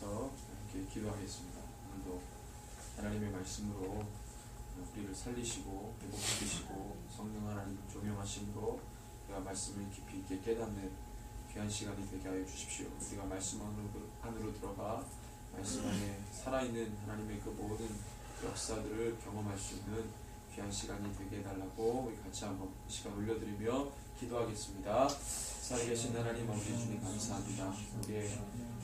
일어나서 이렇게 기도하겠습니다. 오늘도 하나님의 말씀으로 우리를 살리시고 회복시키시고 성령 하나님 조명하심으로 우리가 말씀을 깊이 있게 깨닫는 귀한 시간이 되게 하여 주십시오. 우리가 말씀 안으로 들어가 말씀 안에 살아있는 하나님의 그 모든 역사들을 경험할 수 있는 귀한 시간이 되게 해달라고 우리 같이 한번 시간 올려드리며 기도하겠습니다. 살아계신 하나님 아버지 주님 감사합니다. 우리의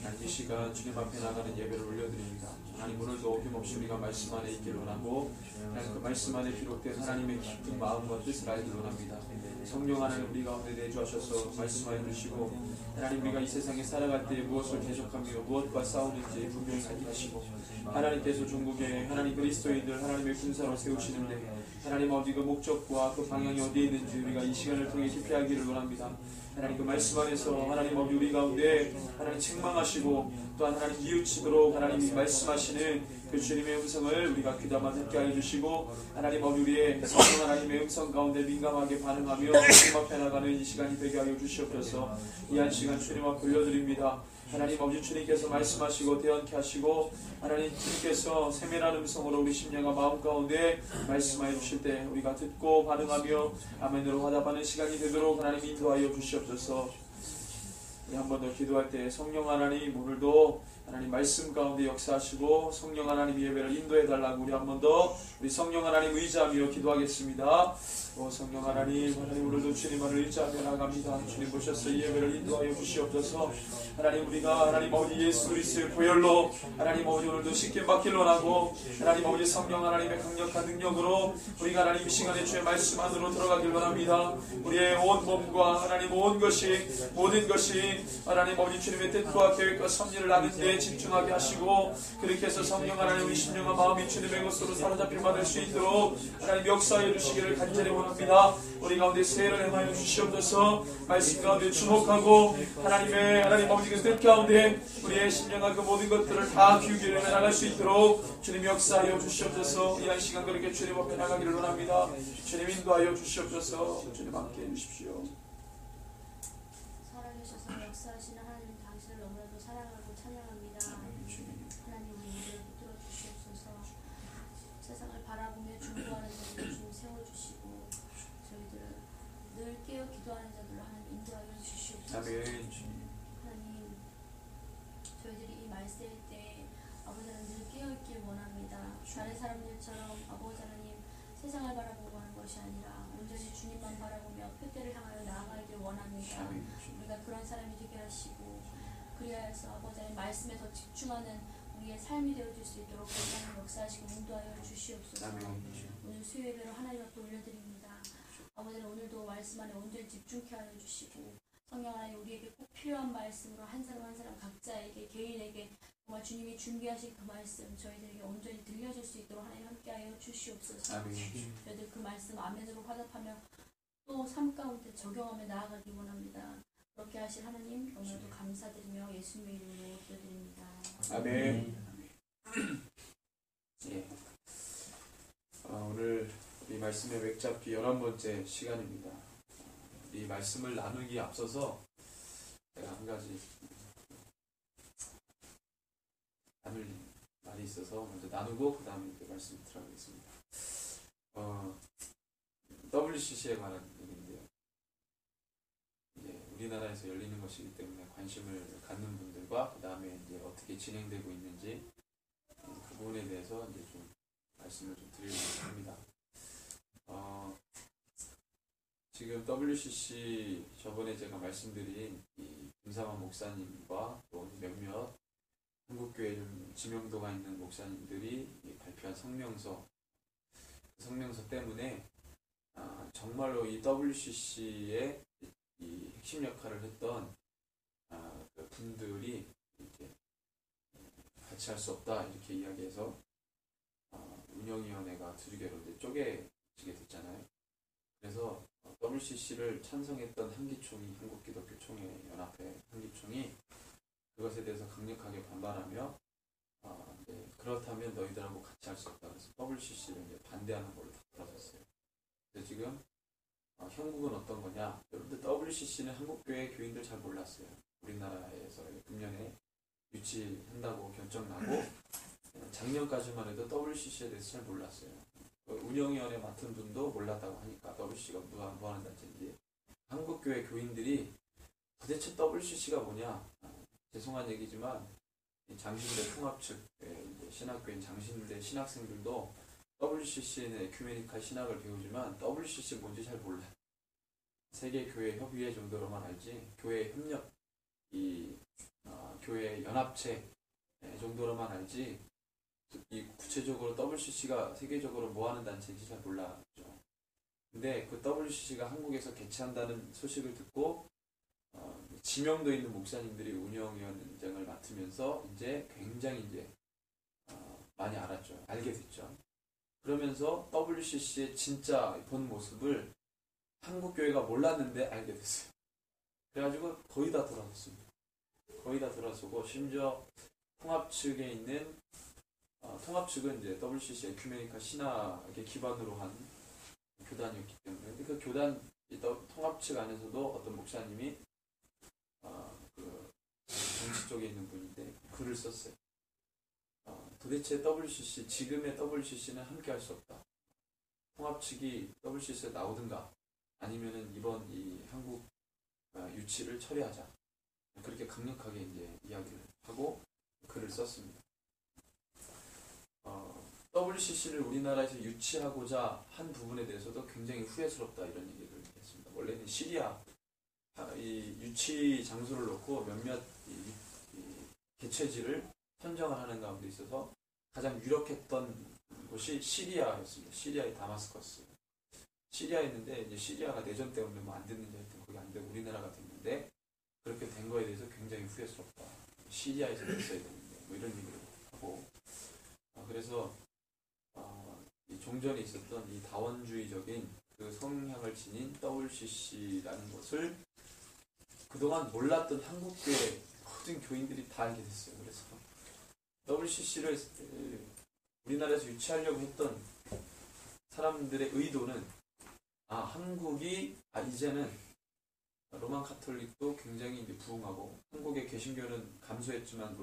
하나님 이 시간 주님 앞에 나가는 예배를 올려드립니다. 하나님 오늘도 어김없이 우리가 말씀 안에 있기를 원하고 하나님 그 말씀 안에 기록된 하나님의 깊은 마음과 뜻을 알기를 원합니다. 성령 하나님 우리 가운데 내주하셔서 말씀하여 주시고 하나님 우리가 이 세상에 살아갈 때 무엇을 대적하며 무엇과 싸우는지 분명히 알게 하시고 하나님께서 중국에 하나님 그리스도인들 하나님의 군사로 세우시는데 하나님 어디 그 목적과 그 방향이 어디에 있는지 우리가 이 시간을 통해 깊이 알기를 원합니다. 하나님 그 말씀 안에서 하나님 어디 우리 가운데 하나님 책망하시고 또한 하나님 뉘우치도록 하나님이 말씀하시는 그 주님의 음성을 우리가 귀담아 듣게 하여 주시고 하나님 어디 우리의 성령 하나님의 음성 가운데 민감하게 반응하며 주님 앞에 나가는 이 시간이 되게 하여 주시옵소서. 이 한 시간 주님 앞에 올려드립니다. 하나님 아버지 주님께서 말씀하시고 대언케 하시고 하나님 주님께서 세밀한 음성으로 우리 심령과 마음 가운데 말씀하여 주실 때 우리가 듣고 반응하며 아멘으로 화답하는 시간이 되도록 하나님 인도하여 주시옵소서. 한 번 더 기도할 때 성령 하나님 오늘도 하나님 말씀 가운데 역사하시고 성령 하나님 예배를 인도해 달라고 우리 한 번 더 우리 성령 하나님 의지하며 기도하겠습니다. 성령 하나님 오늘도 주님 안을 의지하며 나갑니다. 주님 보셔서 이 예배를 인도하여 주시옵소서. 하나님 우리가 하나님 아버지 예수 그리스도의 보혈로 하나님 아버지 오늘도 쉽게 받기를 원하고 하나님 아버지 성령 하나님의 강력한 능력으로 우리가 하나님 이 시간에 주의 말씀 안으로 들어가길 원합니다. 우리의 온 몸과 하나님 온 것이 모든 것이 하나님 아버지 주님의 뜻과 계획과 섭리를 아는 데 집중하게 하시고 그렇게 해서 성령 하나님 우리 심령과 마음이 주님의 것으로 사로잡힐 받을 수 있도록 하나님 역사해 주시기를 간절히 원합니다. 우리 가운데 세례를 행하여 주시옵소서. 말씀 가운데 주목하고 하나님 아버지 그 뜻 가운데 우리의 심령과 그 모든 것들을 다 기울여 나갈 수 있도록 주님 역사하여 주시옵소서. 이 한 시간 그렇게 주님 앞에 나가기를 원합니다. 주님 인도하여 주시옵소서. 주님 함께 해주십시오. 살아계셔서 역사하시는 하나님 당신을 너무나도 사랑하고 찬양합니다. 하나님 우리 입을 붙들어 주시옵소서. 세상을 바라보며 중보하는 자들을 주님 세워주시고 저희들은 늘 깨어 기도하는 자들을 하나님 인도하여 주시옵소서. 하나님 저희들이 이 말세일 때 아버지 하나님 늘 깨어있길 원합니다. 다른 사람들처럼 아버지 하나님 세상을 바라보고 하는 것이 아니라 온전히 주님만 바라보며 표대를 향하여 나아가길 원합니다. 우리가 그런 사람이 되게 하시고 그리하여서 아버지 하나님 말씀에 더 집중하는 우리의 삶이 되어줄 수 있도록 하나님 역사하시고 인도하여 주시옵소서. 오늘 수요예배로 하나님 앞에 올려드립니다. 아버지 하나님 오늘도 말씀 안에 온전히 집중케 하여 주시고 성령 하나님 우리에게 꼭 필요한 말씀으로 한 사람 한 사람 각자에게 개인에게 정말 주님이 준비하신 그 말씀 저희들에게 온전히 들려줄 수 있도록 하나님 함께하여 주시옵소서. 저희들 그 말씀 아멘으로 화답하며 또 삶 가운데 적용하며 나아가기 원합니다. 그렇게 하실 하나님 오늘도 감사드리며 예수님의 이름으로 기도드립니다. 아멘. 예. 오늘 이 말씀의 맥잡기 11번째 시간입니다. 이 말씀을 나누기에 앞서서 제가 한 가지 나눌 말이 있어서 먼저 나누고 그 다음에 말씀 들어가겠습니다. WCC에 관한 얘기인데요. 이제 우리나라에서 열리는 것이기 때문에 관심을 갖는 분들과 그 다음에 이제 어떻게 진행되고 있는지 그 부분에 대해서 이제 좀 말씀을 좀 드리려고 합니다. 지금 WCC 저번에 제가 말씀드린 이 김상환 목사님과 또 몇몇 한국교회 좀 지명도가 있는 목사님들이 발표한 성명서 때문에 정말로 이 WCC의 이 핵심 역할을 했던 그 분들이 이렇게 같이 할 수 없다 이렇게 이야기해서 운영위원회가 두 개로 쪼개지게 됐잖아요. 그래서 WCC를 찬성했던 한기총이 한국기독교총회 연합회 한기총이 그것에 대해서 강력하게 반발하며 그렇다면 너희들하고 같이 할 수 없다. 그래서 WCC를 이제 반대하는 걸로 다 돌아섰어요. 그래서 지금 형국은 어떤 거냐? 여러분들 WCC는 한국교회 교인들 잘 몰랐어요. 우리나라에서 금년에 유치한다고 결정나고 작년까지만 해도 WCC에 대해서 잘 몰랐어요. 운영위원회 맡은 분도 몰랐다고 하니까 WCC가 뭐 하는 단체인지. 한국교회 교인들이 도대체 WCC가 뭐냐? 죄송한 얘기지만 장신대 통합 측 신학교인 장신대 신학생들도 WCC는 에큐메니칼 신학을 배우지만 WCC 뭔지 잘 몰라요. 세계교회협의회 정도로만 알지 교회 협력 교회 연합체 정도로만 알지 이 구체적으로 WCC가 세계적으로 뭐 하는 단체인지 잘 몰랐죠. 근데 그 WCC가 한국에서 개최한다는 소식을 듣고 지명도 있는 목사님들이 운영위원장을 맡으면서 이제 굉장히 이제 많이 알았죠. 알게 됐죠. 그러면서 WCC의 진짜 본 모습을 한국 교회가 몰랐는데 알게 됐어요. 그래가지고 거의 다 돌아섰습니다. 거의 다 돌아서고 심지어 통합 측에 있는 통합 측은 이제 WCC 에큐메니카 신학에 기반으로 한 교단이었기 때문에 근데 그 교단 통합 측 안에서도 어떤 목사님이 그 정치 쪽에 있는 분인데 글을 썼어요. 도대체 WCC 지금의 WCC는 함께 할 수 없다. 통합 측이 WCC에 나오든가 아니면은 이번 이 한국 유치를 처리하자. 그렇게 강력하게 이제 이야기를 하고 글을 썼습니다. WCC를 우리나라에서 유치하고자 한 부분에 대해서도 굉장히 후회스럽다 이런 얘기를 했습니다. 원래는 시리아 이 유치 장소를 놓고 몇몇 개최지를 선정을 하는 가운데 있어서 가장 유력했던 곳이 시리아였습니다. 시리아의 다마스커스. 시리아에 있는데 이제 시리아가 내전 때문에 뭐 안 됐는지 하여튼 거기 안 되고 우리나라가 됐는데 그렇게 된 거에 대해서 굉장히 후회스럽다. 시리아에서 됐어야 되는데 뭐 이런 얘기를 하고 그래서 이 종전에 있었던 이 다원주의적인 그 성향을 지닌 WCC라는 것을 그동안 몰랐던 한국교회 모든 교인들이 다 알게 됐어요. 그래서 WCC를 우리나라에서 유치하려고 했던 사람들의 의도는 한국이 이제는 로만 카톨릭도 굉장히 이제 부흥하고 한국의 개신교는 감소했지만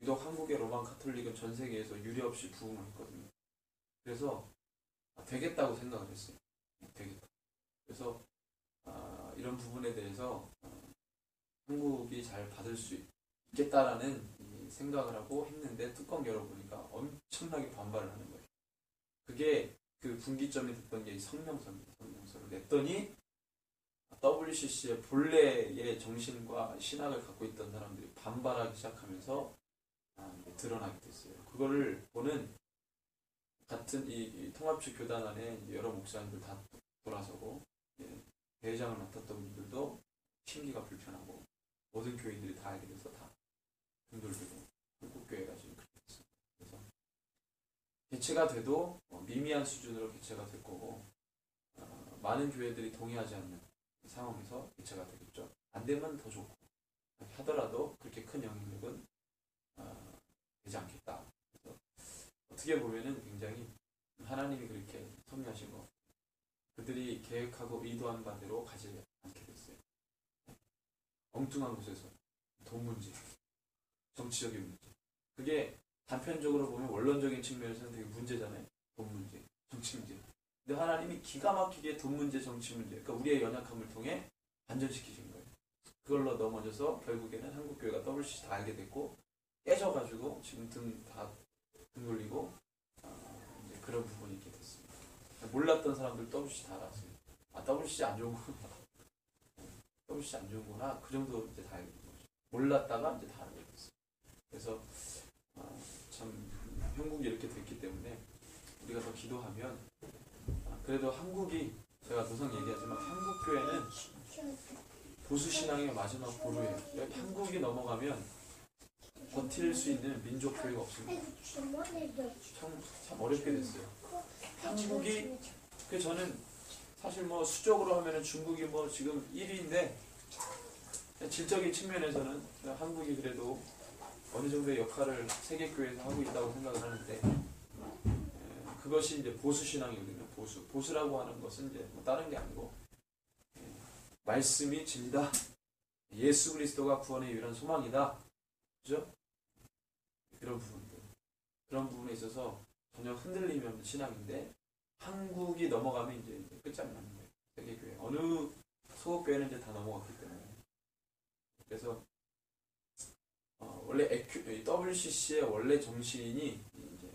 유독 한국의 로만 카톨릭은 전 세계에서 유례 없이 부흥을 했거든요. 그래서 되겠다고 생각을 했어요. 되겠다. 그래서 이런 부분에 대해서 한국이 잘 받을 수 있겠다라는 생각을 하고 했는데 뚜껑 열어보니까 엄청나게 반발을 하는 거예요. 그게 그 분기점이 됐던 게 성명서입니다. 성명서를 냈더니 WCC의 본래의 정신과 신학을 갖고 있던 사람들이 반발하기 시작하면서 드러나게 됐어요. 그거를 보는 같은 이 통합측 교단 안에 여러 목사님들 다 돌아서고 대회장을 맡았던 분들도 심기가 불편하고 모든 교인들이 다 알게 돼서 다 등돌리고 한국교회가 지금 그렇게 됐습니다. 그래서 개최가 돼도 미미한 수준으로 개최가 될 거고 많은 교회들이 동의하지 않는 상황에서 개최가 되겠죠. 안 되면 더 좋고 하더라도 그렇게 큰 영향력은 되지 않겠다. 그래서 어떻게 보면은 굉장히 하나님이 그렇게 섭리하신 것 같아요. 그들이 계획하고 의도한 바대로 가지 않게 됐어요. 엉뚱한 곳에서 돈 문제, 정치적인 문제. 그게 단편적으로 보면 원론적인 측면에서는 되게 문제잖아요. 돈 문제, 정치 문제. 근데 하나님이 기가 막히게 돈 문제, 정치 문제, 그러니까 우리의 연약함을 통해 반전시키신 거예요. 그걸로 넘어져서 결국에는 한국교회가 WCC 다 알게 됐고 깨져가지고 지금 다 등 돌리고 이제 그런 부분이 있게 됐습니다. 몰랐던 사람들 WCC 다 알았어요. WCC 안 좋은구나. WCC 안 좋은구나. 그 정도 이제 다 알게 된 거죠. 몰랐다가 이제 다 알게 됐어요. 그래서 참 형국이 이렇게 됐기 때문에 우리가 더 기도하면 그래도 한국이 제가 노상 얘기하지만 한국교회는 보수신앙의 마지막 보루예요. 한국이 넘어가면 버틸 수 있는 민족교회가 없습니다. 참 어렵게 됐어요. 한국이 저는 사실 뭐 수적으로 하면은 중국이 뭐 지금 1위인데 질적인 측면에서는 한국이 그래도 어느 정도의 역할을 세계교회에서 하고 있다고 생각을 하는데 그것이 이제 보수신앙이거든요. 보수라고 하는 것은 이제 뭐 다른 게 아니고 말씀이 진리다. 예수 그리스도가 구원의 유일한 소망이다. 그죠? 그런 부분들. 그런 부분에 있어서 전혀 흔들림이 없는 신앙인데 한국이 넘어가면 이제 끝장나는 거예요. 세계교회. 어느 소극교회는 이제 다 넘어갔기 때문에. 그래서 원래 WCC의 원래 정신이 이제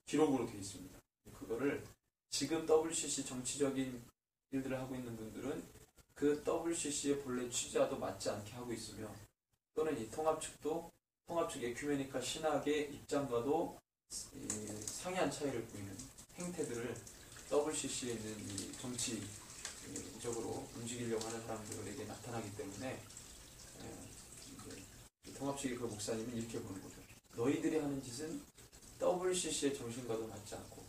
기록으로 되어 있습니다. 그거를 지금 WCC 정치적인 일들을 하고 있는 분들은 그 WCC의 본래 취지와도 맞지 않게 하고 있으며 또는 이 통합 측도 통합 측 에큐메니카 신학의 입장과도 상이한 차이를 보이는 행태들을 WCC에 있는 이 정치적으로 움직이려고 하는 사람들에게 나타나기 때문에 통합 측의 그 목사님은 이렇게 보는 거죠. 너희들이 하는 짓은 WCC의 정신과도 맞지 않고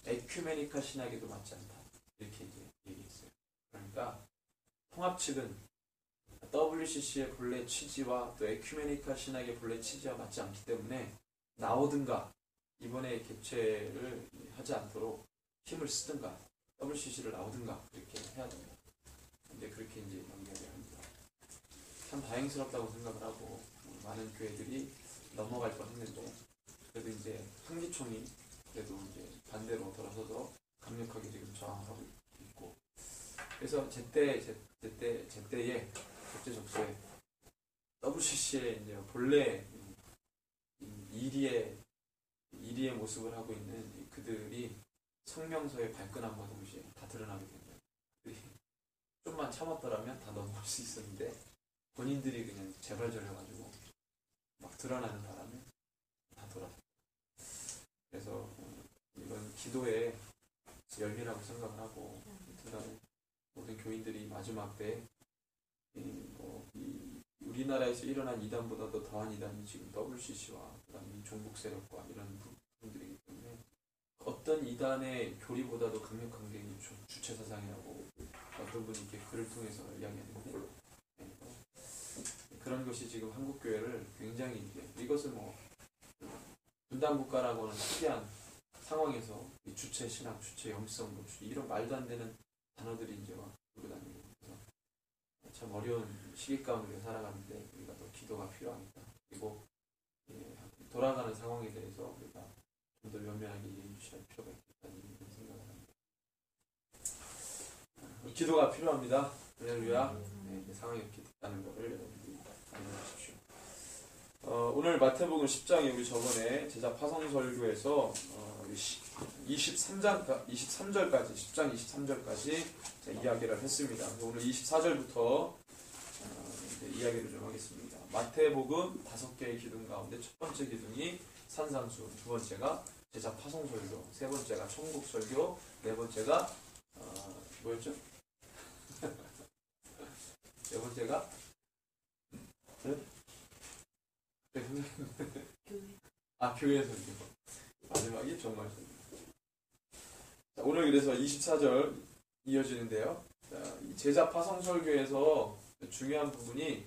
에큐메니카 신학에도 맞지 않다. 이렇게 이제 얘기했어요. 그러니까 통합 측은 WCC의 본래 취지와 또 에큐메니카 신학의 본래 취지와 맞지 않기 때문에 나오든가 이번에 개최를 하지 않도록 힘을 쓰든가 WCC를 나오든가 그렇게 해야 됩니다. 이제 그렇게 이제 연결을 합니다. 참 다행스럽다고 생각을 하고 많은 교회들이 넘어갈 뻔했는데 그래도 이제 한기총이 그래도 이제 반대로 돌아서서 강력하게 지금 저항하고 있고 그래서 제때에 적재적소에 WCC의 이제 본래 이리의 모습을 하고 있는 그들이 성명서의 발끈함과 동시에 다 드러나게 됩니다. 좀만 참았더라면 다 넘어갈 수 있었는데 본인들이 그냥 재발절해가지고 막 드러나는 바람에 다 돌아섰다. 그래서 이건 기도의 열매라고 생각을 하고 모든 교인들이 마지막 때 우리나라에서 일어난 이단보다도 더한 이단이 지금 WCC와 그다음에 종북 세력과 이런 부분들이기 때문에 어떤 이단의 교리보다도 강력한 게 주체 사상이라고 어떤 분이 이렇게 글을 통해서 이야기하는데 그런 것이 지금 한국 교회를 굉장히 이것을 분단 국가라고는 특이한 상황에서 주체 신앙, 주체 영성, 이런 말도 안 되는 단어들이 이제 막 들고 다니고 그래서 참 어려운 시기 가운데 살아가는데 우리가 더 기도가 필요하겠다. 그리고 돌아가는 상황에 대해서 우리가 좀 더 면면하게 이해해 주셔야 필요가 있겠다는 생각을 합니다. 기도가 필요합니다. 할렐루야. 상황이 이렇게 됐다는 것을 여러분들이 알려주십시오. 오늘 마태복음 10장에 우리 저번에 제자 파송설교에서 23절까지 10장 23절까지 이야기를 했습니다. 오늘 24절부터 이야기를 좀 하겠습니다. 마태복음 5개의 기둥 가운데 첫 번째 기둥이 산상수, 두 번째가 제자 파송설교, 세 번째가 천국설교, 네 번째가 뭐였죠? 네 번째가 교회 설교. 마지막이 종말 설교. 자, 오늘 그래서 24절 이어지는데요. 자, 이 제자 파송 설교에서 중요한 부분이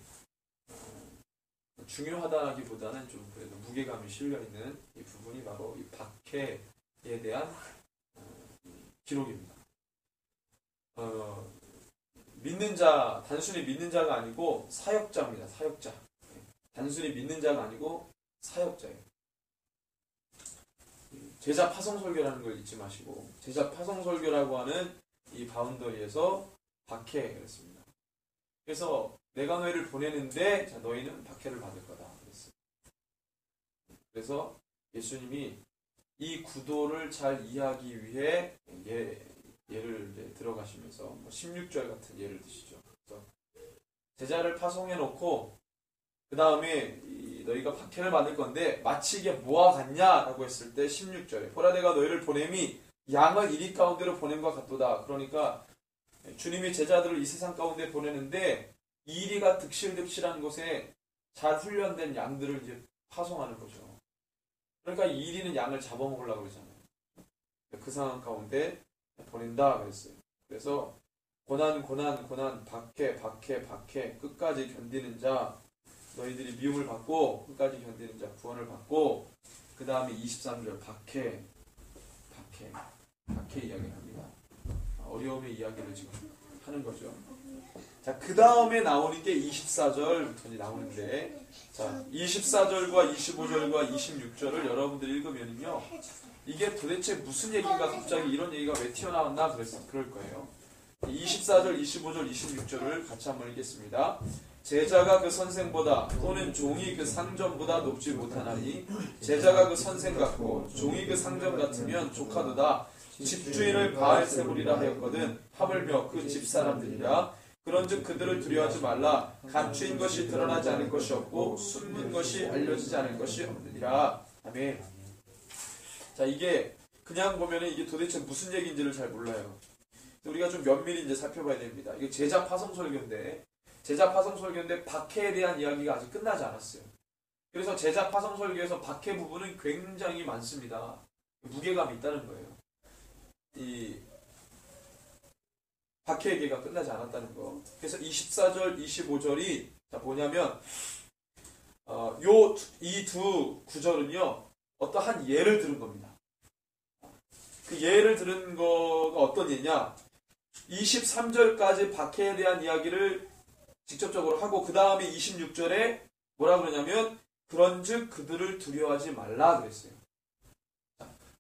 중요하다기보다는 좀 그래도 무게감이 실려 있는 이 부분이 바로 이 박해에 대한 기록입니다. 믿는 자, 단순히 믿는 자가 아니고 사역자입니다. 사역자. 단순히 믿는 자가 아니고 사역자예요. 제자 파송설교라는 걸 잊지 마시고 제자 파송설교라고 하는 이 바운더리에서 박해했습니다. 그래서 내가 너희를 보내는데 자, 너희는 박해를 받을 거다. 그랬어요. 그래서 예수님이 이 구도를 잘 이해하기 위해 예를 이제 들어가시면서 16절 같은 예를 드시죠. 그래서 제자를 파송해 놓고 그 다음에 너희가 박해를 받을 건데 마치 이게 뭐와 같냐라고 했을 때 16절에 보라 내가 너희를 보냄이 양을 이리 가운데로 보냄과 같도다. 그러니까 주님이 제자들을 이 세상 가운데 보내는데 이리가 득실득실한 곳에 잘 훈련된 양들을 이제 파송하는 거죠. 그러니까 이리는 양을 잡아먹으려고 그러잖아요. 그 상황 가운데 보낸다 그랬어요. 그래서 고난 박해 끝까지 견디는 자 너희들이 미움을 받고 끝까지 견디는 자 구원을 받고 그 다음에 23절 박해 이야기를 합니다. 어려움의 이야기를 지금 하는 거죠. 자, 그 다음에 나오는 게 24절부터 나오는데, 자, 24절과 25절과 26절을 여러분들이 읽으면요, 이게 도대체 무슨 얘기인가, 갑자기 이런 얘기가 왜 튀어나왔나 그럴 거예요. 24절, 25절, 26절을 같이 한번 읽겠습니다. 제자가 그 선생보다 또는 종이 그 상전보다 높지 못하나니 제자가 그 선생 같고 종이 그 상전 같으면 족하도다. 집주인을 바알세불이라 하였거든. 하물며 그 집사람들이라. 그런즉 그들을 두려워하지 말라. 감추인 것이 드러나지 않을 것이 없고 숨는 것이 알려지지 않을 것이 없느니라. 아멘. 자, 이게 그냥 보면은 이게 도대체 무슨 얘기인지를 잘 몰라요. 우리가 좀 면밀히 이제 살펴봐야 됩니다. 이게 제자 파송 설교인데, 박해에 대한 이야기가 아직 끝나지 않았어요. 그래서 제자 파송 설교에서 박해 부분은 굉장히 많습니다. 무게감이 있다는 거예요. 이 박해 얘기가 끝나지 않았다는 거. 그래서 24절, 25절이 뭐냐면 이 두 구절은요, 어떠한 예를 들은 겁니다. 그 예를 들은 거가 어떤 예냐? 23절까지 박해에 대한 이야기를 직접적으로 하고 그 다음에 26절에 뭐라 그러냐면 그런즉 그들을 두려워하지 말라 그랬어요.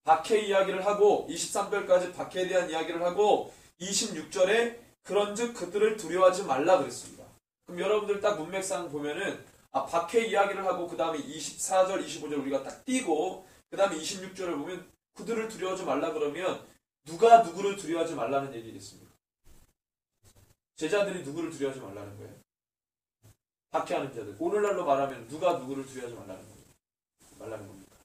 박해 이야기를 하고 23절까지 박해에 대한 이야기를 하고 26절에 그런즉 그들을 두려워하지 말라 그랬습니다. 그럼 여러분들 딱 문맥상 보면은 박해 이야기를 하고 그 다음에 24절, 25절 우리가 딱 띄고 그 다음에 26절을 보면 그들을 두려워하지 말라 그러면 누가 누구를 두려워하지 말라는 얘기겠습니까? 제자들이 누구를 두려워하지 말라는 거예요? 박해하는 자들. 오늘날로 말하면 누가 누구를 두려워하지 말라는 겁니까?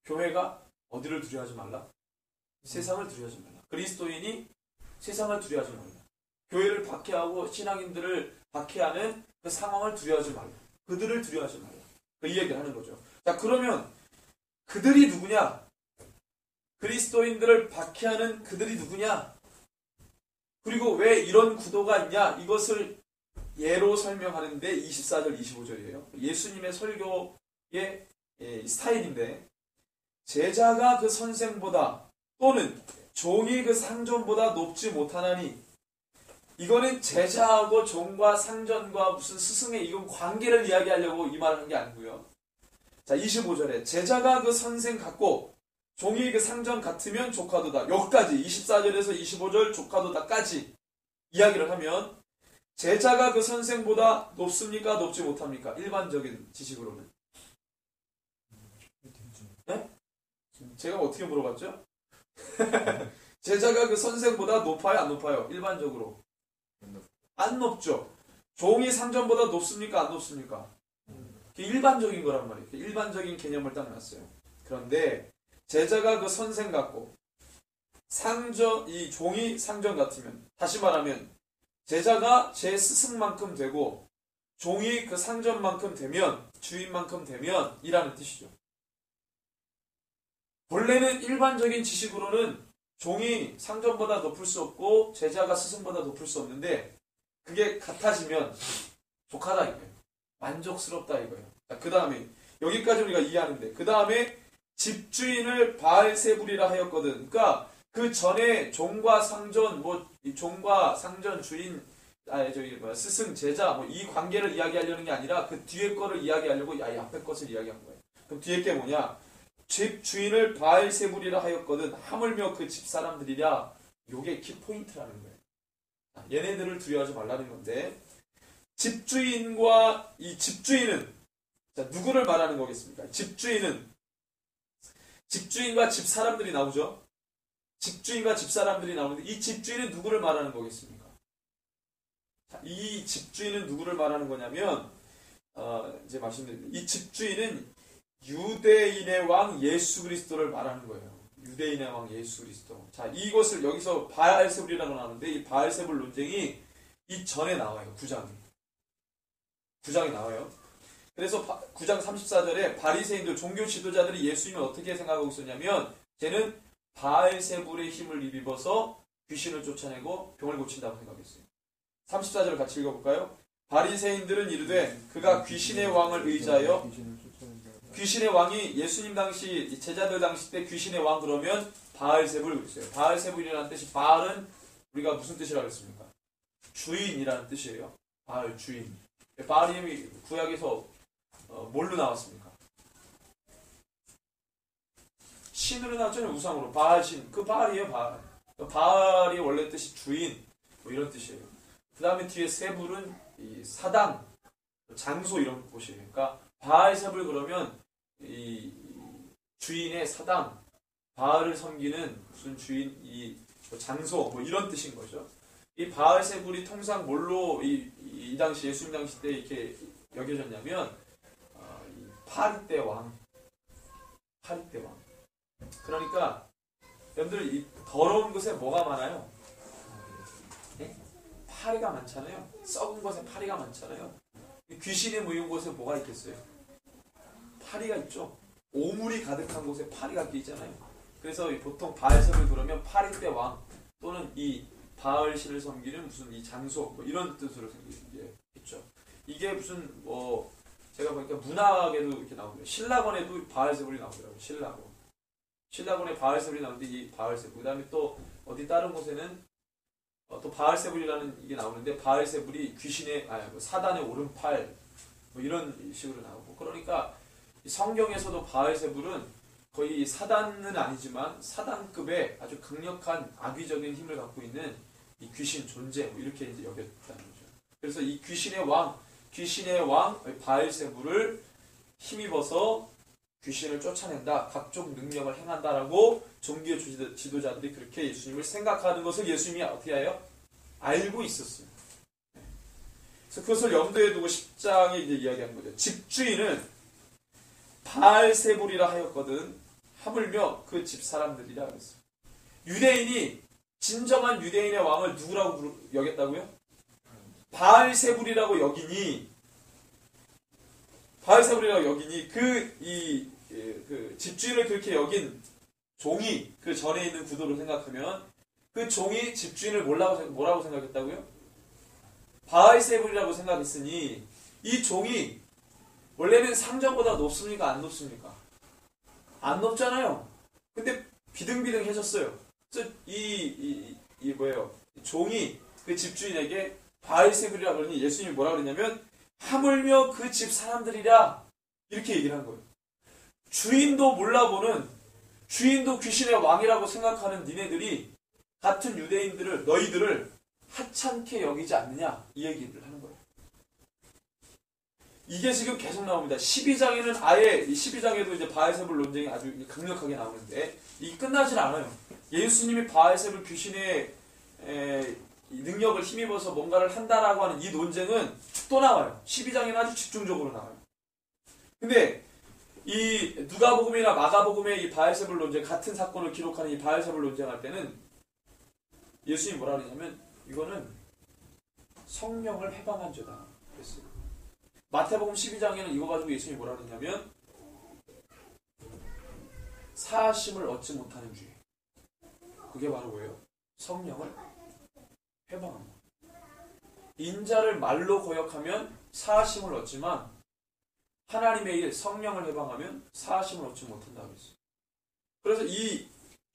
교회가 어디를 두려워하지 말라? 세상을 두려워하지 말라. 그리스도인이 세상을 두려워하지 말라. 교회를 박해하고 신앙인들을 박해하는 그 상황을 두려워하지 말라. 그들을 두려워하지 말라. 이 얘기를 하는 거죠. 자, 그러면 그들이 누구냐? 그리스도인들을 박해하는 그들이 누구냐? 그리고 왜 이런 구도가 있냐? 이것을 예로 설명하는데 24절, 25절이에요. 예수님의 설교의 스타일인데, 제자가 그 선생보다 또는 종이 그 상전보다 높지 못하나니, 이거는 제자하고 종과 상전과 무슨 스승의 이건 관계를 이야기하려고 이 말을 한 게 아니고요. 자, 25절에 제자가 그 선생 같고 종이 그 상전 같으면 족하도다. 여기까지 24절에서 25절 족하도다까지 이야기를 하면 제자가 그 선생보다 높습니까? 높지 못합니까? 일반적인 지식으로는. 네? 제가 어떻게 물어봤죠? 제자가 그 선생보다 높아요? 안 높아요? 일반적으로. 안 높죠. 종이 상전보다 높습니까? 안 높습니까? 일반적인 거란 말이에요. 일반적인 개념을 딱 놨어요. 그런데 제자가 그 선생 같고 이 종이 상전 같으면, 다시 말하면 제자가 제 스승만큼 되고 종이 그 상전만큼 되면, 주인만큼 되면 이라는 뜻이죠. 본래는 일반적인 지식으로는 종이 상전보다 높을 수 없고 제자가 스승보다 높을 수 없는데 그게 같아지면 족하다 이거예요. 만족스럽다 이거예요. 그 다음에 여기까지 우리가 이해하는데 그 다음에 집주인을 바알세불이라 하였거든. 그러니까 그 전에 종과 상전, 종과 상전 주인, 스승 제자 이 관계를 이야기하려는 게 아니라 그 뒤에 거를 이야기하려고 이 앞에 것을 이야기한 거예요. 그럼 뒤에 게 뭐냐? 집주인을 바알세불이라 하였거든. 하물며 그 집사람들이랴. 요게 키포인트라는 거예요. 얘네들을 두려워하지 말라는 건데, 집주인과 이 집주인은 누구를 말하는 거겠습니까? 집주인과 집사람들이 나오죠. 집주인과 집사람들이 나오는데 이 집주인은 누구를 말하는 거겠습니까? 이 집주인은 누구를 말하는 거냐면 이제 말씀드립니다. 이 집주인은 유대인의 왕 예수 그리스도를 말하는 거예요. 유대인의 왕 예수 그리스도. 자, 이것을 여기서 바알세불이라고 나오는데 이 바알세불 논쟁이 이 전에 나와요. 9장에 나와요. 그래서 9장 34절에 바리새인들, 종교 지도자들이 예수님을 어떻게 생각하고 있었냐면 쟤는 바알세불의 힘을 입어서 귀신을 쫓아내고 병을 고친다고 생각했어요. 34절을 같이 읽어볼까요? 바리새인들은 이르되 그가 귀신의 왕을 의지하여, 귀신의 왕이 예수님 당시 제자들 당시 때 귀신의 왕 그러면 바알세불 그랬어요. 바알세불이라는 뜻이, 바알은 우리가 무슨 뜻이라고 했습니까? 주인이라는 뜻이에요. 바알, 주인. 바알이 구약에서 뭘로 나왔습니까? 신으로 나왔잖아요. 우상으로. 바알신. 그 바알이에요. 바알. 바알이 원래 뜻이 주인, 뭐 이런 뜻이에요. 그 다음에 뒤에 세불은 이 사당, 장소 이런 곳이에요. 그러니까 바알세불 그러면 이 주인의 사당, 바알을 섬기는 무슨 주인, 이 장소, 뭐 이런 뜻인 거죠. 이 바알세불이 통상 뭘로 이 당시, 예수님 당시 때 이렇게 여겨졌냐면, 이 파리떼 왕. 파리떼 왕. 그러니까, 여러분들 이 더러운 곳에 뭐가 많아요? 네? 파리가 많잖아요. 썩은 곳에 파리가 많잖아요. 귀신이 모인 곳에 뭐가 있겠어요? 파리가 있죠. 오물이 가득한 곳에 파리가 끼잖아요. 그래서 보통 바알세불 그러면 파리떼 왕 또는 이 바알신을 섬기는 무슨 이 장소 뭐 이런 뜻으로 생기겠죠. 이게 무슨 뭐 제가 보니까 문학에도 이렇게 나오고요. 신라권에도 바알세불이 나오더라고요. 신라권에 바알세불이 나오는데 이 바알세불, 그 다음에 또 어디 다른 곳에는 또 바알세불이라는 이게 나오는데, 바알세불이 귀신의 사단의 오른팔 뭐 이런 식으로 나오고, 그러니까 성경에서도 바알세불은 거의 사단은 아니지만 사단급의 아주 강력한 악의적인 힘을 갖고 있는 이 귀신 존재, 뭐 이렇게 이제 여겼다는 거죠. 그래서 이 귀신의 왕 바알세불을 힘입어서 귀신을 쫓아낸다, 각종 능력을 행한다라고 종교 지도자들이 그렇게 예수님을 생각하는 것을 예수님이 어떻게 해요? 알고 있었어요. 그래서 그것을 염두에 두고 10장에 이제 이야기하는 거죠. 집주인은 바알세불이라 하였거든 하물며 그 집 사람들이라 그랬어요. 유대인이 진정한 유대인의 왕을 누구라고 여겼다고요? 바알세불이라고 여기니 그 집주인을 그렇게 여긴 종이, 그 전에 있는 구도로 생각하면 그 종이 집주인을 뭐라고 생각했다고요? 바알세불이라고 생각했으니 이 종이 원래는 상전보다 높습니까? 안 높습니까? 안 높잖아요. 근데 비등비등해졌어요. 그래서 종이 그 집주인에게 바알세불이라고 그러니 예수님이 뭐라고 그랬냐면 하물며 그 집 사람들이라 이렇게 얘기를 한 거예요. 주인도 몰라보는, 주인도 귀신의 왕이라고 생각하는 니네들이 같은 유대인들을, 너희들을 하찮게 여기지 않느냐, 이 얘기를 하는 거예요. 이게 지금 계속 나옵니다. 12장에는 아예, 12장에도 이제 바알세불 논쟁이 아주 강력하게 나오는데 이게 끝나질 않아요. 예수님이 바알세불 귀신의 능력을 힘입어서 뭔가를 한다라고 하는 이 논쟁은 또 나와요. 12장에는 아주 집중적으로 나와요. 근데 이 누가복음이나 마가복음의 이 바알세불 논쟁, 같은 사건을 기록하는 이 바알세불 논쟁할 때는 예수님이 뭐라 그러냐면 이거는 성령을 해방한 죄다 그랬어요. 마태복음 12장에는 이거 가지고 예수님이 뭐라 그러냐면 사하심을 얻지 못하는 죄. 그게 바로 뭐예요? 성령을 해방한 거. 인자를 말로 고역하면 사하심을 얻지만 하나님의 일, 성령을 해방하면 사하심을 얻지 못한다고 했어요. 그래서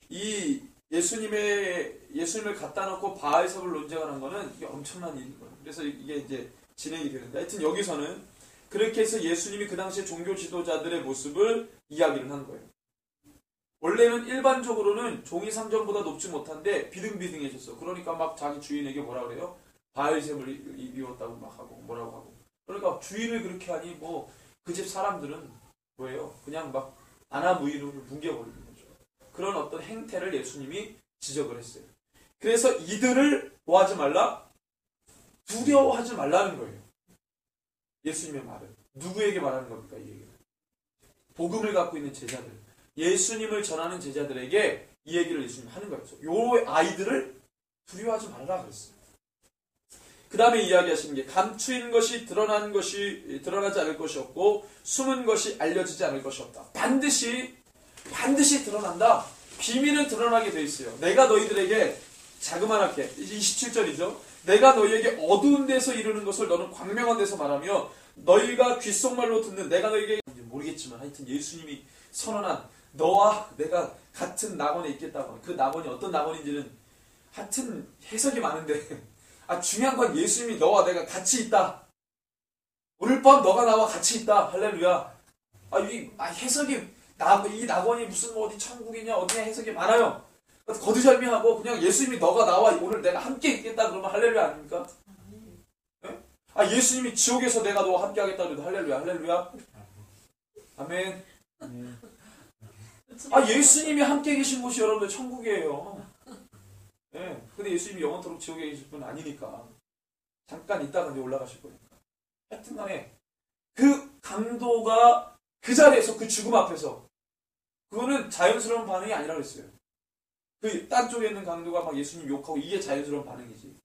이 예수님을 갖다 놓고 바알세불 논쟁하는 거는 이게 엄청난 일인 거예요. 그래서 이게 이제 진행이 되는데, 하여튼 여기서는 그렇게 해서 예수님이 그 당시에 종교 지도자들의 모습을 이야기를 한 거예요. 원래는 일반적으로는 종이 상전보다 높지 못한데 비등비등해졌어. 그러니까 막 자기 주인에게 뭐라 그래요? 바알세불이 미웠다고 막 하고 뭐라고 하고. 그러니까 주인을 그렇게 하니 뭐 그 집 사람들은 뭐예요? 그냥 막 아나무인으로 뭉개버리는 거죠. 그런 어떤 행태를 예수님이 지적을 했어요. 그래서 이들을 뭐 하지 말라? 두려워하지 말라는 거예요. 예수님의 말은. 누구에게 말하는 겁니까? 이 얘기는. 복음을 갖고 있는 제자들. 예수님을 전하는 제자들에게 이 얘기를 예수님이 하는 거예요. 요 아이들을 두려워하지 말라 그랬어요. 그 다음에 이야기하시는 게 감추인 것이 드러나지 않을 것이 없고 숨은 것이 알려지지 않을 것이 없다. 반드시 드러난다. 비밀은 드러나게 돼 있어요. 내가 너희들에게 자그마하게 27절이죠. 내가 너희에게 어두운 데서 이루는 것을 너는 광명한 데서 말하며 너희가 귓속말로 듣는 내가 너희에게 모르겠지만 하여튼 예수님이 선언한 너와 내가 같은 낙원에 있겠다고. 그 낙원이 어떤 낙원인지는 하여튼 해석이 많은데 중요한 건 예수님이 너와 내가 같이 있다. 오늘 밤 너가 나와 같이 있다. 할렐루야. 해석이 이 낙원이 무슨 뭐 어디 천국이냐 어디냐 해석이 많아요. 거두절미하고 그냥 예수님이 너가 나와 오늘 내가 함께 있겠다 그러면 할렐루야 아닙니까? 네? 예수님이 지옥에서 내가 너와 함께 하겠다 그래도 할렐루야. 할렐루야. 아멘. 예수님이 함께 계신 곳이 여러분들 천국이에요. 네. 근데 예수님이 영원토록 지옥에 계실 분은 아니니까 잠깐 있다가 이제 올라가실 거니까. 하여튼 간에 그 강도가 그 자리에서 그 죽음 앞에서 그거는 자연스러운 반응이 아니라 그랬어요. 그 딴 쪽에 있는 강도가 막 예수님 욕하고 이게 자연스러운 반응이지.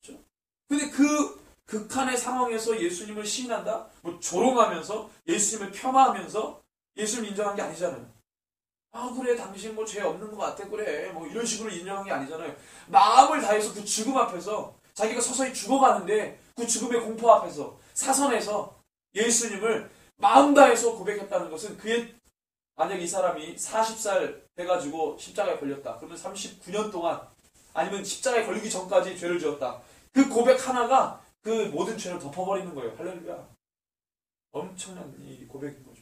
그렇죠? 근데 그 극한의 상황에서 예수님을 시인한다? 뭐 조롱하면서 예수님을 폄하하면서 예수님 인정한 게 아니잖아요. 그래 당신 뭐 죄 없는 것 같아 그래 뭐 이런 식으로 인정한 게 아니잖아요. 마음을 다해서 그 죽음 앞에서 자기가 서서히 죽어가는데 그 죽음의 공포 앞에서 사선에서 예수님을 마음 다해서 고백했다는 것은 그의 만약 이 사람이 40살 돼가지고 십자가에 걸렸다. 그러면 39년 동안 아니면 십자가에 걸리기 전까지 죄를 지었다. 그 고백 하나가 그 모든 죄를 덮어버리는 거예요. 할렐루야. 엄청난 이 고백인 거죠.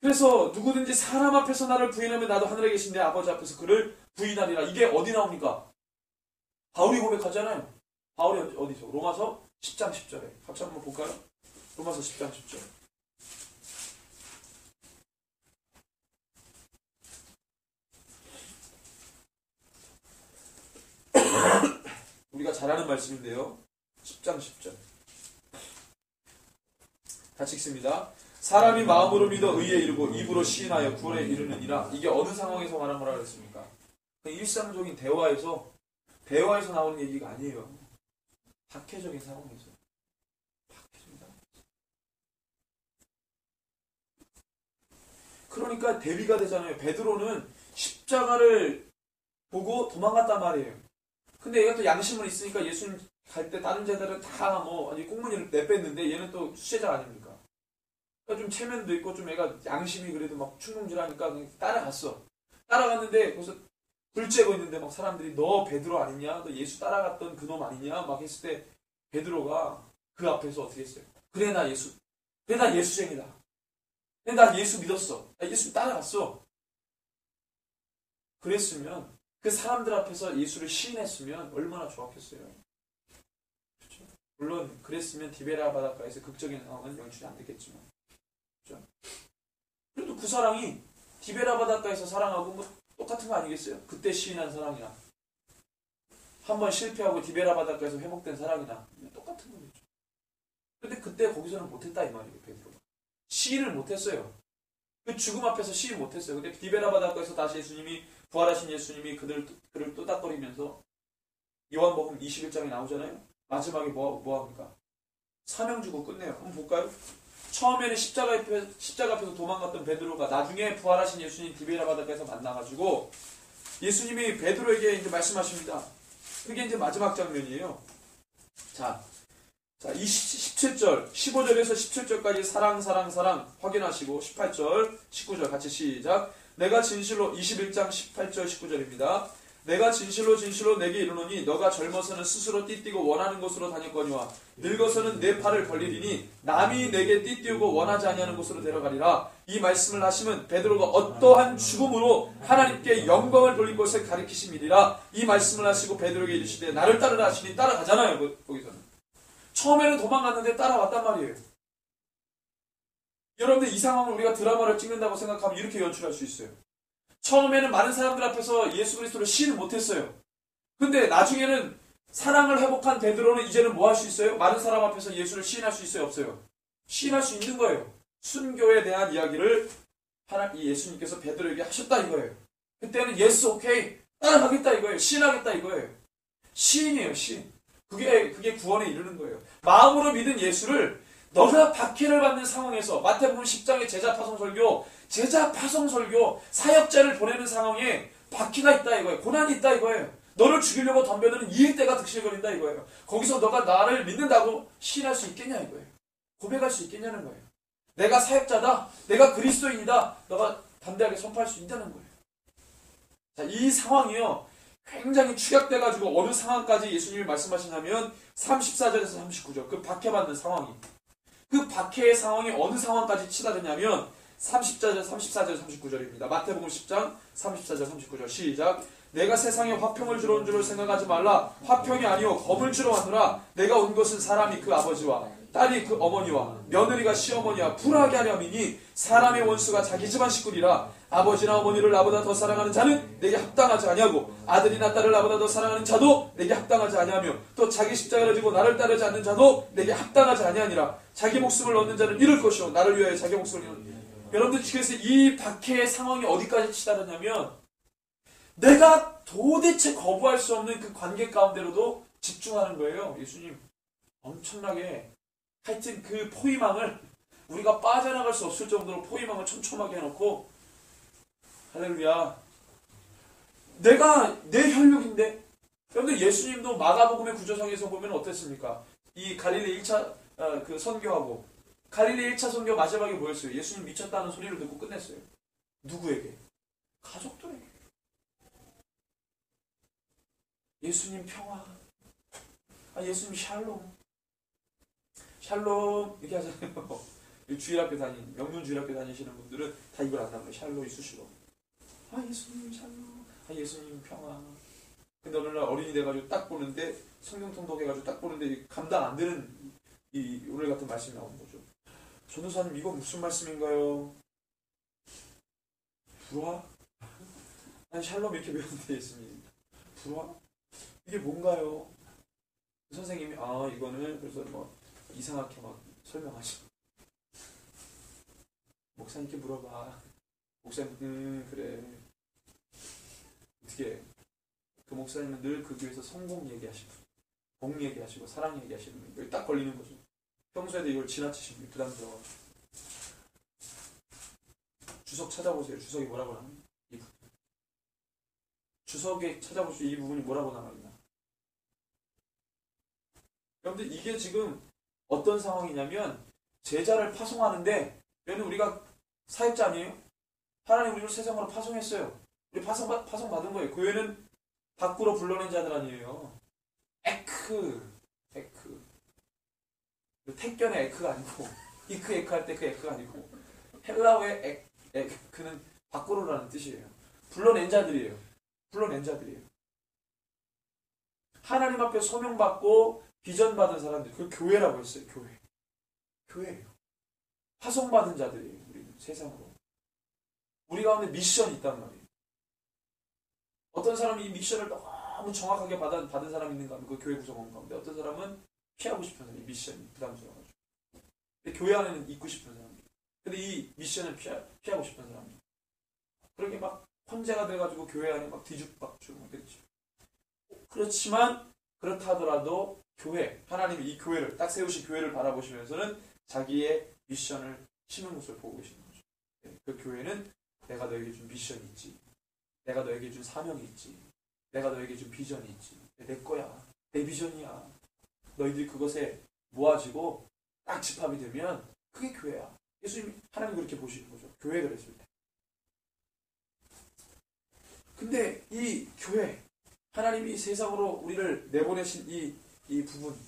그래서 누구든지 사람 앞에서 나를 부인하면 나도 하늘에 계신 내 아버지 앞에서 그를 부인하리라. 이게 어디 나옵니까? 바울이 고백하잖아요. 바울이 어디서? 로마서 10장 10절에. 같이 한번 볼까요? 로마서 10장 10절. 우리가 잘 아는 말씀인데요. 10장 10절. 같이 읽습니다. 사람이 마음으로 믿어 의에 이르고 입으로 시인하여 구원에 이르느니라. 이게 어느 상황에서 말한 거라 그랬습니까? 일상적인 대화에서 나오는 얘기가 아니에요. 박해적인 상황에서. 박해적인 상황에서. 그러니까 대비가 되잖아요. 베드로는 십자가를 보고 도망갔단 말이에요. 근데 얘가 또 양심은 있으니까 예수님 갈 때 다른 제자들은 다 꽁무니를 내뺐는데 얘는 또 수제자 아닙니까? 좀 체면도 있고 좀 애가 양심이 그래도 막 충동질하니까 그냥 따라갔어. 따라갔는데 거기서 불 쬐고 있는데 막 사람들이 너 베드로 아니냐? 너 예수 따라갔던 그놈 아니냐? 막 했을 때 베드로가 그 앞에서 어떻게 했어요? 그래 나 예수쟁이다. 그래 나 예수 믿었어. 나 예수 따라갔어. 그랬으면 그 사람들 앞에서 예수를 시인했으면 얼마나 좋았겠어요. 그렇죠? 물론 그랬으면 디베라 바닷가에서 극적인 상황은 연출이 안 됐겠지만 그래도 그 사랑이 디베라 바닷가에서 사랑하고 뭐 똑같은 거 아니겠어요? 그때 시인한 사랑이나 한번 실패하고 디베라 바닷가에서 회복된 사랑이나 똑같은 거겠죠. 근데 그때 거기서는 못했다 이 말이에요. 베드로가 시인을 못했어요. 그 죽음 앞에서 시인 못했어요. 근데 디베라 바닷가에서 다시 예수님이 부활하신 예수님이 그를 또닥거리면서 요한복음 21장에 나오잖아요. 마지막에 뭐 합니까? 사명 주고 끝내요. 한번 볼까요? 처음에는 십자가 앞에서 도망갔던 베드로가 나중에 부활하신 예수님 디베라 바닷가에서 만나가지고 예수님이 베드로에게 이제 말씀하십니다. 그게 이제 마지막 장면이에요. 자, 이 17절, 15절에서 17절까지 사랑 확인하시고 18절, 19절 같이 시작. 내가 진실로 21장 18절 19절입니다. 내가 진실로 내게 이르노니 너가 젊어서는 스스로 띠띠고 원하는 곳으로 다녔거니와 늙어서는 내 팔을 벌리리니 남이 내게 띠띠우고 원하지 아니하는 곳으로 데려가리라. 이 말씀을 하시면 베드로가 어떠한 죽음으로 하나님께 영광을 돌릴 것을 가리키심이니라. 이 말씀을 하시고 베드로에게 이르시되 나를 따르라 하시니 따라가잖아요. 거기서는 처음에는 도망갔는데 따라왔단 말이에요. 여러분들 이 상황을 우리가 드라마를 찍는다고 생각하면 이렇게 연출할 수 있어요. 처음에는 많은 사람들 앞에서 예수 그리스도를 시인을 못했어요. 근데 나중에는 사랑을 회복한 베드로는 이제는 뭐 할 수 있어요? 많은 사람 앞에서 예수를 시인할 수 있어요? 없어요? 시인할 수 있는 거예요. 순교에 대한 이야기를 이 예수님께서 베드로에게 하셨다 이거예요. 그때는 예스 오케이 따라가겠다 이거예요. 시인하겠다 이거예요. 시인이에요. 시인. 그게 구원에 이르는 거예요. 마음으로 믿은 예수를 너가 박해를 받는 상황에서 마태복음 10장의 제자 파송 설교 사역자를 보내는 상황에 박해가 있다 이거예요. 고난이 있다 이거예요. 너를 죽이려고 덤벼드는 이 일대가 득실거린다 이거예요. 거기서 너가 나를 믿는다고 시인할 수 있겠냐 이거예요. 고백할 수 있겠냐는 거예요. 내가 사역자다. 내가 그리스도인이다. 너가 담대하게 선포할 수 있다는 거예요. 자, 이 상황이요. 굉장히 축약돼가지고 어느 상황까지 예수님이 말씀하시냐면 34절에서 39절 그 박해받는 상황이 그 박해의 상황이 어느 상황까지 치달았냐면 30절, 34절, 39절입니다. 마태복음 10장 34절, 39절 시작. 내가 세상에 화평을 주러 온 줄을 생각하지 말라. 화평이 아니오 검을 주러 왔노라. 내가 온 것은 사람이 그 아버지와 딸이 그 어머니와 며느리가 시어머니와 불하게 하려 함이니 사람의 원수가 자기 집안 식구리라. 아버지나 어머니를 나보다 더 사랑하는 자는 내게 합당하지 아니하고 아들이나 딸을 나보다 더 사랑하는 자도 내게 합당하지 아니하며 또 자기 십자가를 지고 나를 따르지 않는 자도 내게 합당하지 아니하니라. 자기 목숨을 얻는 자는 잃을 것이요 나를 위하여 자기 목숨을 잃는. 여러분들 그래서 이 박해의 상황이 어디까지 치달았냐면 내가 도대체 거부할 수 없는 그 관계 가운데로도 집중하는 거예요. 예수님 엄청나게 하여튼 그 포위망을 우리가 빠져나갈 수 없을 정도로 포위망을 촘촘하게 해놓고 할렐루야. 내가 내 혈육인데 여러분들 예수님도 마가복음의 구조상에서 보면 어땠습니까? 이 갈릴리 1차 그 선교하고 갈릴리 1차 선교 마지막에 뭐였어요? 예수님 미쳤다는 소리를 듣고 끝냈어요. 누구에게? 가족들에게. 예수님 평화. 예수님 샬롬. 샬롬 이렇게 하잖아요. 주일학교 명륜 주일학교 다니시는 분들은 다 이걸 안다고요. 샬롬 이수시로. 예수님 샬롬. 예수님 평화. 근데 어느 날 어린이 돼가지고 딱 보는데 성경 통독해가지고 딱 보는데 감당 안 되는 이 오늘 같은 말씀이 나오는 거죠. 전도사님 이거 무슨 말씀인가요? 불화? 아니 샬롬 이렇게 배웠는데 예수님 불화? 이게 뭔가요? 선생님이 이거는 그래서 뭐 이상하게 막 설명하시고 목사님께 물어봐. 목사님 그래 어떻게 그 목사님은 늘 그 교회에서 성공 얘기하시고 복 얘기하시고 사랑 얘기하시는 거예요. 딱 걸리는 거죠. 평소에도 이걸 지나치시고 부담스러워. 주석 찾아보세요. 주석이 뭐라고 나와요? 이 부분. 주석에 찾아보시죠. 이 부분이 뭐라고 나와있나. 여러분들 이게 지금 어떤 상황이냐면 제자를 파송하는데 여러분 우리가 사역자 아니에요? 하나님 우리를 세상으로 파송했어요. 우리 파송받은 거예요. 교회는 밖으로 불러낸 자들 아니에요. 에크 택견의 에크가 아니고 이크 에크 할 때 그 에크가 아니고 헬라어의 에크는 밖으로라는 뜻이에요. 불러낸 자들이에요. 하나님 앞에 소명받고 비전받은 사람들 그 교회라고 했어요. 교회예요. 파송받은 자들이에요. 우리는 세상으로. 우리 가운데 미션이 있단 말이에요. 어떤 사람이 이 미션을 너무 정확하게 받은 사람이 있는가 하면 그 교회 구성원 가운데 어떤 사람은 피하고 싶은 사람이 미션이 부담스러워가지고 근데 교회 안에는 있고 싶은 사람이 근데 이 미션을 피하고 싶은 사람이 그렇게 막 혼자가 돼가지고 교회 안에 막 뒤죽박죽 막 그렇죠. 그렇지만 그렇다 하더라도 교회 하나님이 이 교회를 딱 세우신 교회를 바라보시면서는 자기의 미션을 심은 것을 보고 계시는 거죠. 그 교회는 내가 너에게 준 미션이 있지. 내가 너에게 준 사명이 있지. 내가 너에게 준 비전이 있지. 내 거야. 내 비전이야. 너희들이 그것에 모아지고 딱 집합이 되면 그게 교회야. 예수님 하나님 그렇게 보시는 거죠. 교회를 했을 때. 근데 이 교회 하나님이 세상으로 우리를 내보내신 이 부분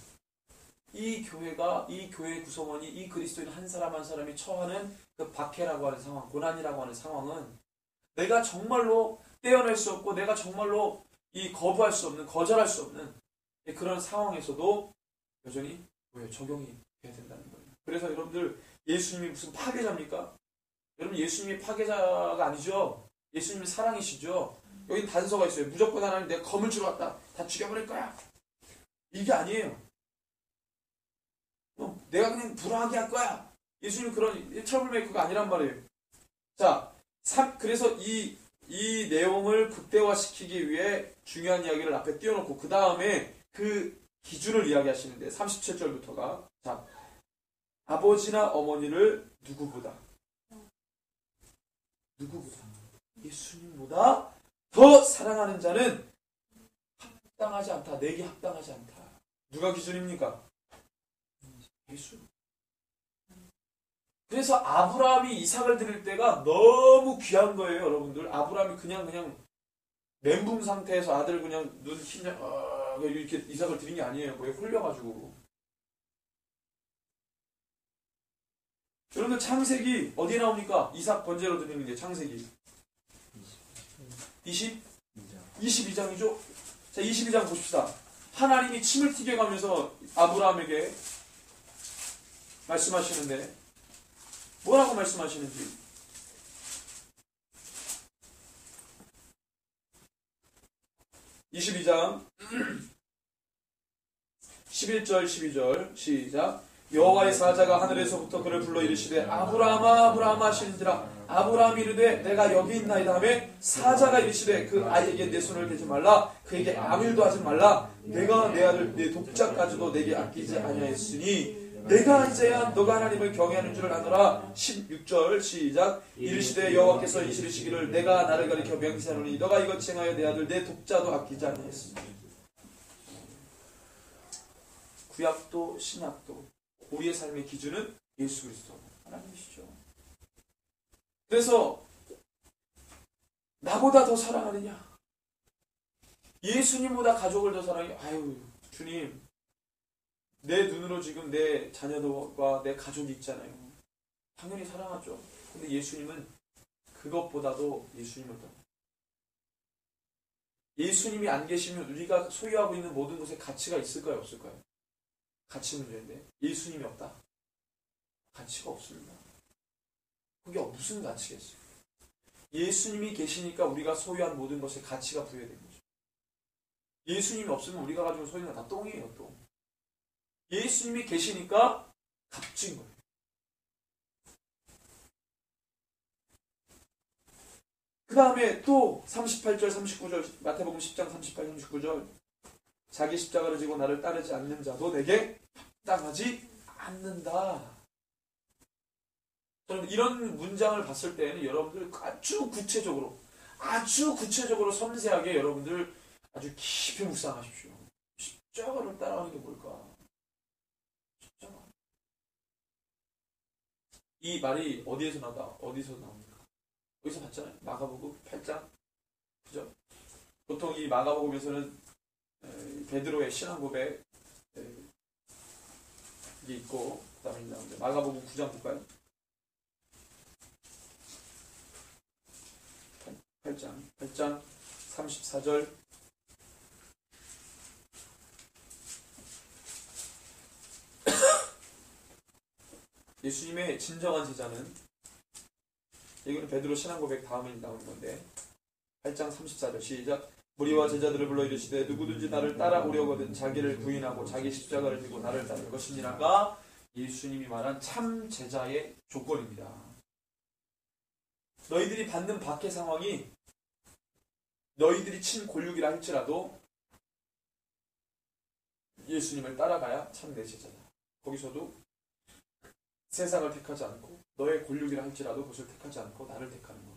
이 교회가 이 교회 구성원이 이 그리스도인 한 사람 한 사람이 처하는 그 박해라고 하는 상황 고난이라고 하는 상황은 내가 정말로 떼어낼 수 없고 내가 정말로 거부할 수 없는 거절할 수 없는 그런 상황에서도 여전히 적용이 돼야 된다는 거예요. 그래서 여러분들 예수님이 무슨 파괴자입니까? 여러분 예수님이 파괴자가 아니죠. 예수님이 사랑이시죠. 여기 단서가 있어요. 무조건 하나님 내가 검을 주러 왔다. 다 죽여버릴 거야. 이게 아니에요. 내가 그냥 불화하게 할 거야. 예수님은 그런 트러블메이커가 아니란 말이에요. 자, 그래서 이 내용을 극대화시키기 위해 중요한 이야기를 앞에 띄워놓고 그 다음에 그 기준을 이야기하시는데 37절부터가 자 아버지나 어머니를 누구보다 예수님보다 더 사랑하는 자는 합당하지 않다. 내게 합당하지 않다. 누가 기준입니까? 예수. 그래서 아브라함이 이삭을 드릴 때가 너무 귀한 거예요, 여러분들. 아브라함이 그냥 멘붕 상태에서 아들 그냥 눈 흰냐 이렇게 이삭을 드린 게 아니에요. 거의 홀려가지고. 여러분들 창세기 어디에 나옵니까? 이삭 번제로 드리는 게 창세기 22장이죠. 자, 22장 보십시다. 하나님이 침을 튀겨가면서 아브라함에게 말씀하시는데 뭐라고 말씀하시는지 22장 11절 12절 시작. 여호와의 사자가 하늘에서부터 그를 불러 이르시되 아브라함아 아브라함아 하시는지라. 아브라함이 이르되 내가 여기 있나이다 하매 사자가 이르시되 그 아이에게 내 손을 대지 말라. 그에게 아무 일도 하지 말라. 내가 내 아들 내 독자까지도 내게 아끼지 아니하였으니 내가 이제야 너가 하나님을 경외하는 줄을 아노라. 16절 시작. 이르시되 여호와께서 이르시기를 내가 나를 가리켜 맹세하노니 너가 이것 행하여 내 아들 내 독자도 아끼지 아니하였으니. 구약도 신약도 우리의 삶의 기준은 예수 그리스도 하나님이시죠. 그래서 나보다 더 사랑하느냐? 예수님보다 가족을 더 사랑해? 아유 주님, 내 눈으로 지금 내 자녀들과 내 가족이 있잖아요. 당연히 사랑하죠. 근데 예수님은 그것보다도 예수님을 더. 예수님이 안 계시면 우리가 소유하고 있는 모든 것에 가치가 있을까요? 없을까요? 가치 문제인데 예수님이 없다? 가치가 없습니다. 그게 무슨 가치겠어요? 예수님이 계시니까 우리가 소유한 모든 것에 가치가 부여된 거죠. 예수님이 없으면 우리가 가지고 소유는 다 똥이에요, 똥. 예수님이 계시니까 값진 거예요. 그 다음에 또 38절 39절 마태복음 10장 38, 39절 자기 십자가를 지고 나를 따르지 않는 자도 내게 합당하지 않는다. 저는 이런 문장을 봤을 때는 여러분들 아주 구체적으로 섬세하게 여러분들 아주 깊이 묵상하십시오. 십자가를 따라가는 게 뭘까? 십자가. 이 말이 어디서 나옵니까? 어디서 봤잖아요. 마가복음 8장. 그죠? 보통 이 마가복음에서는 베드로의 신앙 고백 이게 있고, 그 다음에 나오는데 마가복음 9장 볼까요? 8장 34절. 예수님의 진정한 제자는, 이거는 베드로 신앙 고백 다음에 나오는 건데 8장 34절 시작. 무리와 제자들을 불러 이르시되 누구든지 나를 따라오려거든 자기를 부인하고 자기 십자가를 지고 나를 따를 것이니라가 예수님이 말한 참 제자의 조건입니다. 너희들이 받는 박해 상황이 너희들이 친 골육이라 할지라도 예수님을 따라가야 참 내 제자다. 거기서도 세상을 택하지 않고 너의 골육이라 할지라도 그것을 택하지 않고 나를 택하는 것.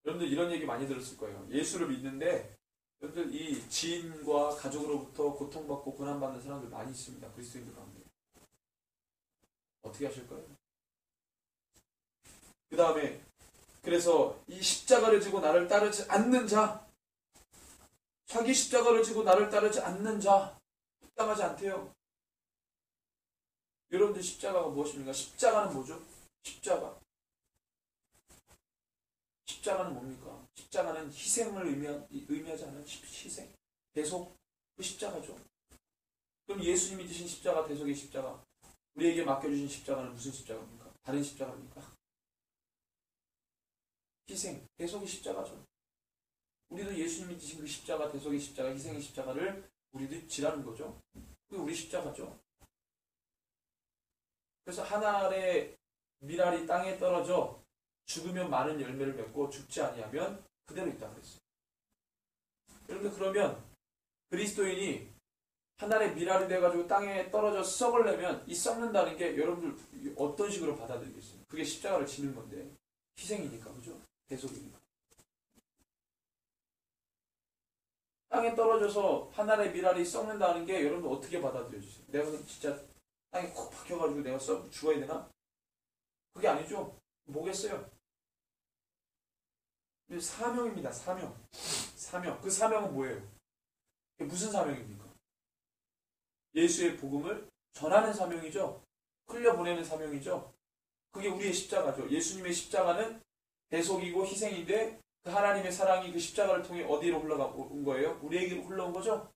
여러분들 이런 얘기 많이 들었을 거예요. 예수를 믿는데 여러분들 이 지인과 가족으로부터 고통받고 고난받는 사람들 많이 있습니다. 그리스도인들 가운데. 어떻게 하실 거예요? 그 다음에 그래서 이 십자가를 지고 나를 따르지 않는 자, 자기 십자가를 지고 나를 따르지 않는 자 합당하지 않대요. 여러분들 십자가가 무엇입니까? 십자가는 뭐죠? 십자가는 뭡니까? 십자가는 희생을 의미하지 않아요? 희생, 대속, 그 십자가죠. 그럼 예수님이 드신 십자가, 대속의 십자가, 우리에게 맡겨주신 십자가는 무슨 십자가입니까? 다른 십자가입니까? 희생, 대속의 십자가죠. 우리도 예수님이 드신 그 십자가, 대속의 십자가, 희생의 십자가를 우리도 지라는 거죠. 그게 우리 십자가죠. 그래서 한 알의 밀알이 땅에 떨어져 죽으면 많은 열매를 맺고 죽지 아니하면 그대로 있다고 그랬어요. 여러분들 그러면 그리스도인이 한 알의 밀알이 돼가지고 땅에 떨어져 썩을 내면 이 썩는다는 게 여러분들 어떤 식으로 받아들이겠어요? 그게 십자가를 지는 건데 희생이니까, 그죠? 대속이니까. 땅에 떨어져서 한 알의 밀알이 썩는다는 게 여러분 어떻게 받아들여주세요? 내가 진짜 땅에 콕 박혀가지고 내가 죽어야 되나? 그게 아니죠. 뭐겠어요? 사명입니다. 사명. 그 사명은 뭐예요? 무슨 사명입니까? 예수의 복음을 전하는 사명이죠. 흘려보내는 사명이죠. 그게 우리의 십자가죠. 예수님의 십자가는 대속이고 희생인데 그 하나님의 사랑이 그 십자가를 통해 어디로 흘러온 거예요? 우리에게로 흘러온 거죠.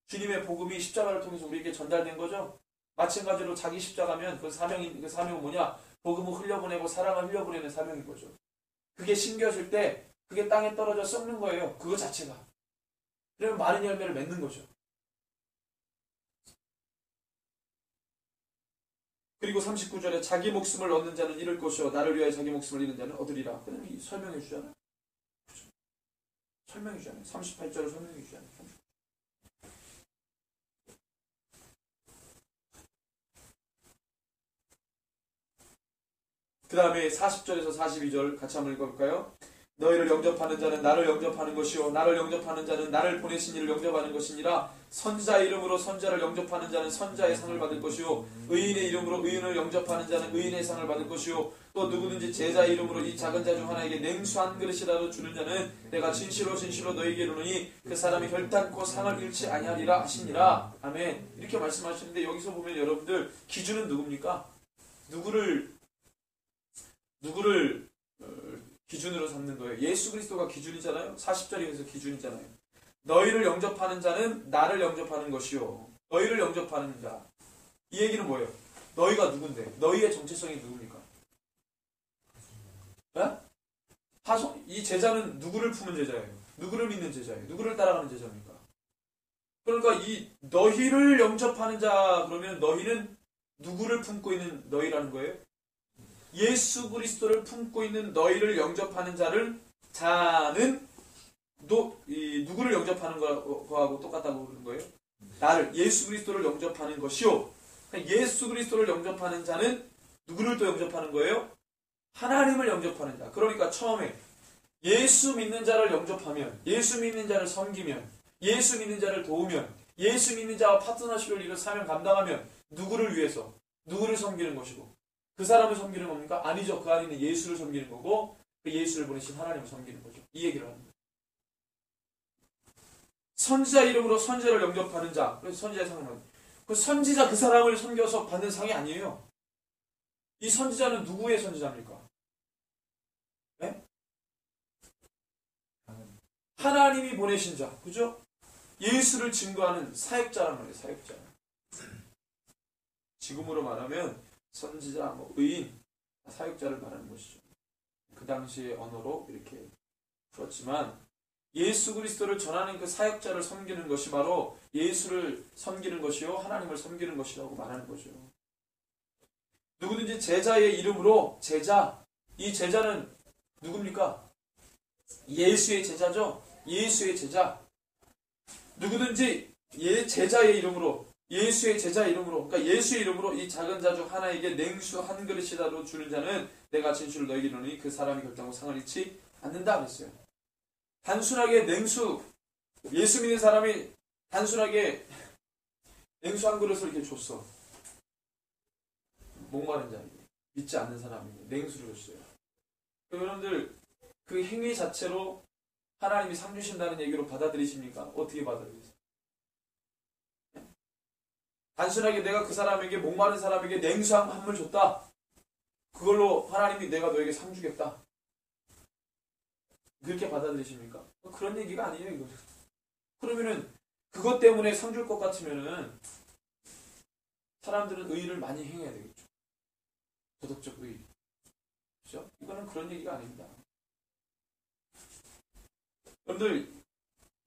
주님의 복음이 십자가를 통해서 우리에게 전달된 거죠. 마찬가지로 자기 십자가면 그 사명은 뭐냐? 복음을 흘려보내고 사랑을 흘려보내는 사명인 거죠. 그게 심겨질 때 그게 땅에 떨어져 썩는 거예요. 그거 자체가. 그러면 많은 열매를 맺는 거죠. 그리고 39절에 자기 목숨을 얻는 자는 잃을 것이요 나를 위하여 자기 목숨을 잃는 자는 얻으리라. 그럼 설명해 주잖아요. 그렇죠? 설명해 주잖아요. 38절을 설명해 주잖아요. 그 다음에 40절에서 42절 같이 한번 읽어볼까요? 너희를 영접하는 자는 나를 영접하는 것이요 나를 영접하는 자는 나를 보내신 이를 영접하는 것이니라. 선지자의 이름으로 선지자를 영접하는 자는 선지자의 상을 받을 것이요 의인의 이름으로 의인을 영접하는 자는 의인의 상을 받을 것이요 또 누구든지 제자의 이름으로 이 작은 자 중 하나에게 냉수 한 그릇이라도 주는 자는 내가 진실로 너희에게 이르노니 그 사람이 결단코 상을 잃지 아니하리라 하시니라. 아멘. 이렇게 말씀하시는데 여기서 보면 여러분들 기준은 누굽니까? 누구를 기준으로 삼는 거예요. 예수 그리스도가 기준이잖아요. 40절에서 기준이잖아요. 너희를 영접하는 자는 나를 영접하는 것이요. 너희를 영접하는 자. 이 얘기는 뭐예요? 너희가 누군데? 너희의 정체성이 누굽니까? 네? 이 제자는 누구를 품은 제자예요? 누구를 믿는 제자예요? 누구를 따라가는 제자입니까? 그러니까 이 너희를 영접하는 자 그러면 너희는 누구를 품고 있는 너희라는 거예요? 예수 그리스도를 품고 있는 너희를 영접하는 자는 누구를 영접하는 거하고 똑같다고 그러는 거예요? 나를 예수 그리스도를 영접하는 것이요. 예수 그리스도를 영접하는 자는 누구를 또 영접하는 거예요? 하나님을 영접하는 자. 그러니까 처음에 예수 믿는 자를 영접하면, 예수 믿는 자를 섬기면, 예수 믿는 자를 도우면, 예수 믿는 자와 파트너십을 이룬 사명 감당하면 누구를 위해서, 누구를 섬기는 것이고 그 사람을 섬기는 겁니까? 아니죠. 그 안에 있는 예수를 섬기는 거고 그 예수를 보내신 하나님을 섬기는 거죠. 이 얘기를 하는 거예요. 선지자 이름으로 선지자를 영접하는 자. 그래서 선지자 상은 그 선지자 그 사람을 섬겨서 받는 상이 아니에요. 이 선지자는 누구의 선지자입니까? 네? 하나님이 보내신 자. 그죠? 예수를 증거하는 사역자란 말이에요. 사역자. 지금으로 말하면 선지자, 의인, 사역자를 말하는 것이죠. 그 당시의 언어로 이렇게 풀었지만 예수 그리스도를 전하는 그 사역자를 섬기는 것이 바로 예수를 섬기는 것이요 하나님을 섬기는 것이라고 말하는 거죠. 누구든지 제자의 이름으로 제자, 이 제자는 누굽니까? 예수의 제자죠. 예수의 제자. 누구든지 제자의 이름으로 예수의 제자 이름으로, 그러니까 예수의 이름으로 이 작은 자 중 하나에게 냉수 한 그릇이라도 주는 자는 내가 진실로 너희에게 이르노니 그 사람이 결단코 상을 잃지 않는다 그랬어요. 단순하게 냉수, 예수 믿는 사람이 단순하게 냉수 한 그릇을 이렇게 줬어. 목마른 자에게, 믿지 않는 사람에게 냉수를 줬어요. 여러분들 그 행위 자체로 하나님이 상 주신다는 얘기로 받아들이십니까? 어떻게 받아들이세요? 단순하게 내가 그 사람에게 목마른 사람에게 냉수 한 물 줬다. 그걸로 하나님이 내가 너에게 상 주겠다. 그렇게 받아들이십니까? 그런 얘기가 아니에요, 이거. 그러면은 그것 때문에 상 줄 것 같으면은 사람들은 의를 많이 행해야 되겠죠. 도덕적 의. 그렇죠? 이거는 그런 얘기가 아닙니다. 여러분들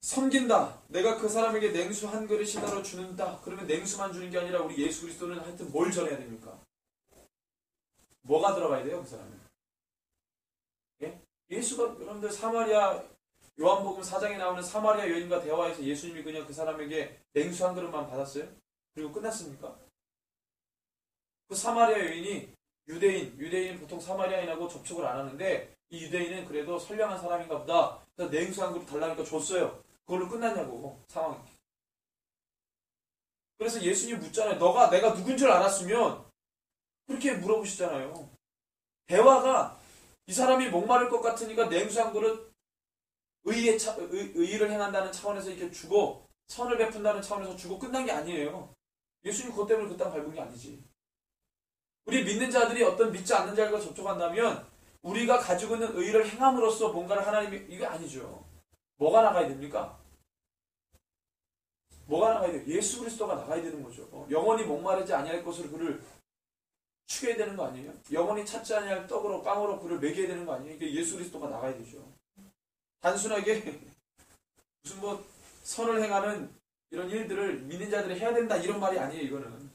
섬긴다. 내가 그 사람에게 냉수 한 그릇이라도 주는다. 그러면 냉수만 주는 게 아니라 우리 예수 그리스도는 하여튼 뭘 전해야 됩니까? 뭐가 들어가야 돼요, 그 사람은? 예? 예수가 여러분들 사마리아 요한복음 4장에 나오는 사마리아 여인과 대화해서 예수님이 그냥 그 사람에게 냉수 한 그릇만 받았어요? 그리고 끝났습니까? 그 사마리아 여인이 유대인은 보통 사마리아인하고 접촉을 안 하는데 이 유대인은 그래도 선량한 사람인가 보다. 그래서 냉수 한 그릇 달라니까 줬어요. 그걸로 끝났냐고 상황이. 그래서 예수님이 묻잖아요. 내가 누군 줄 알았으면 그렇게 물어보시잖아요. 대화가 이 사람이 목마를 것 같으니까 냉수 한 그릇 의의를 행한다는 차원에서 이렇게 주고 선을 베푼다는 차원에서 주고 끝난 게 아니에요. 예수님 그것 때문에 그 땅 밟은 게 아니지. 우리 믿는 자들이 어떤 믿지 않는 자들과 접촉한다면 우리가 가지고 있는 의의를 행함으로써 뭔가를 하나님이 이게 아니죠. 뭐가 나가야 됩니까? 뭐가 나가야 돼요? 예수 그리스도가 나가야 되는 거죠. 영원히 목마르지 아니할 것으로 그를 축여야 되는 거 아니에요? 영원히 찾지 아니할 떡으로 빵으로 그를 먹여야 되는 거 아니에요? 그러니까 예수 그리스도가 나가야 되죠. 단순하게 무슨 뭐 선을 행하는 이런 일들을 믿는 자들이 해야 된다 이런 말이 아니에요. 이거는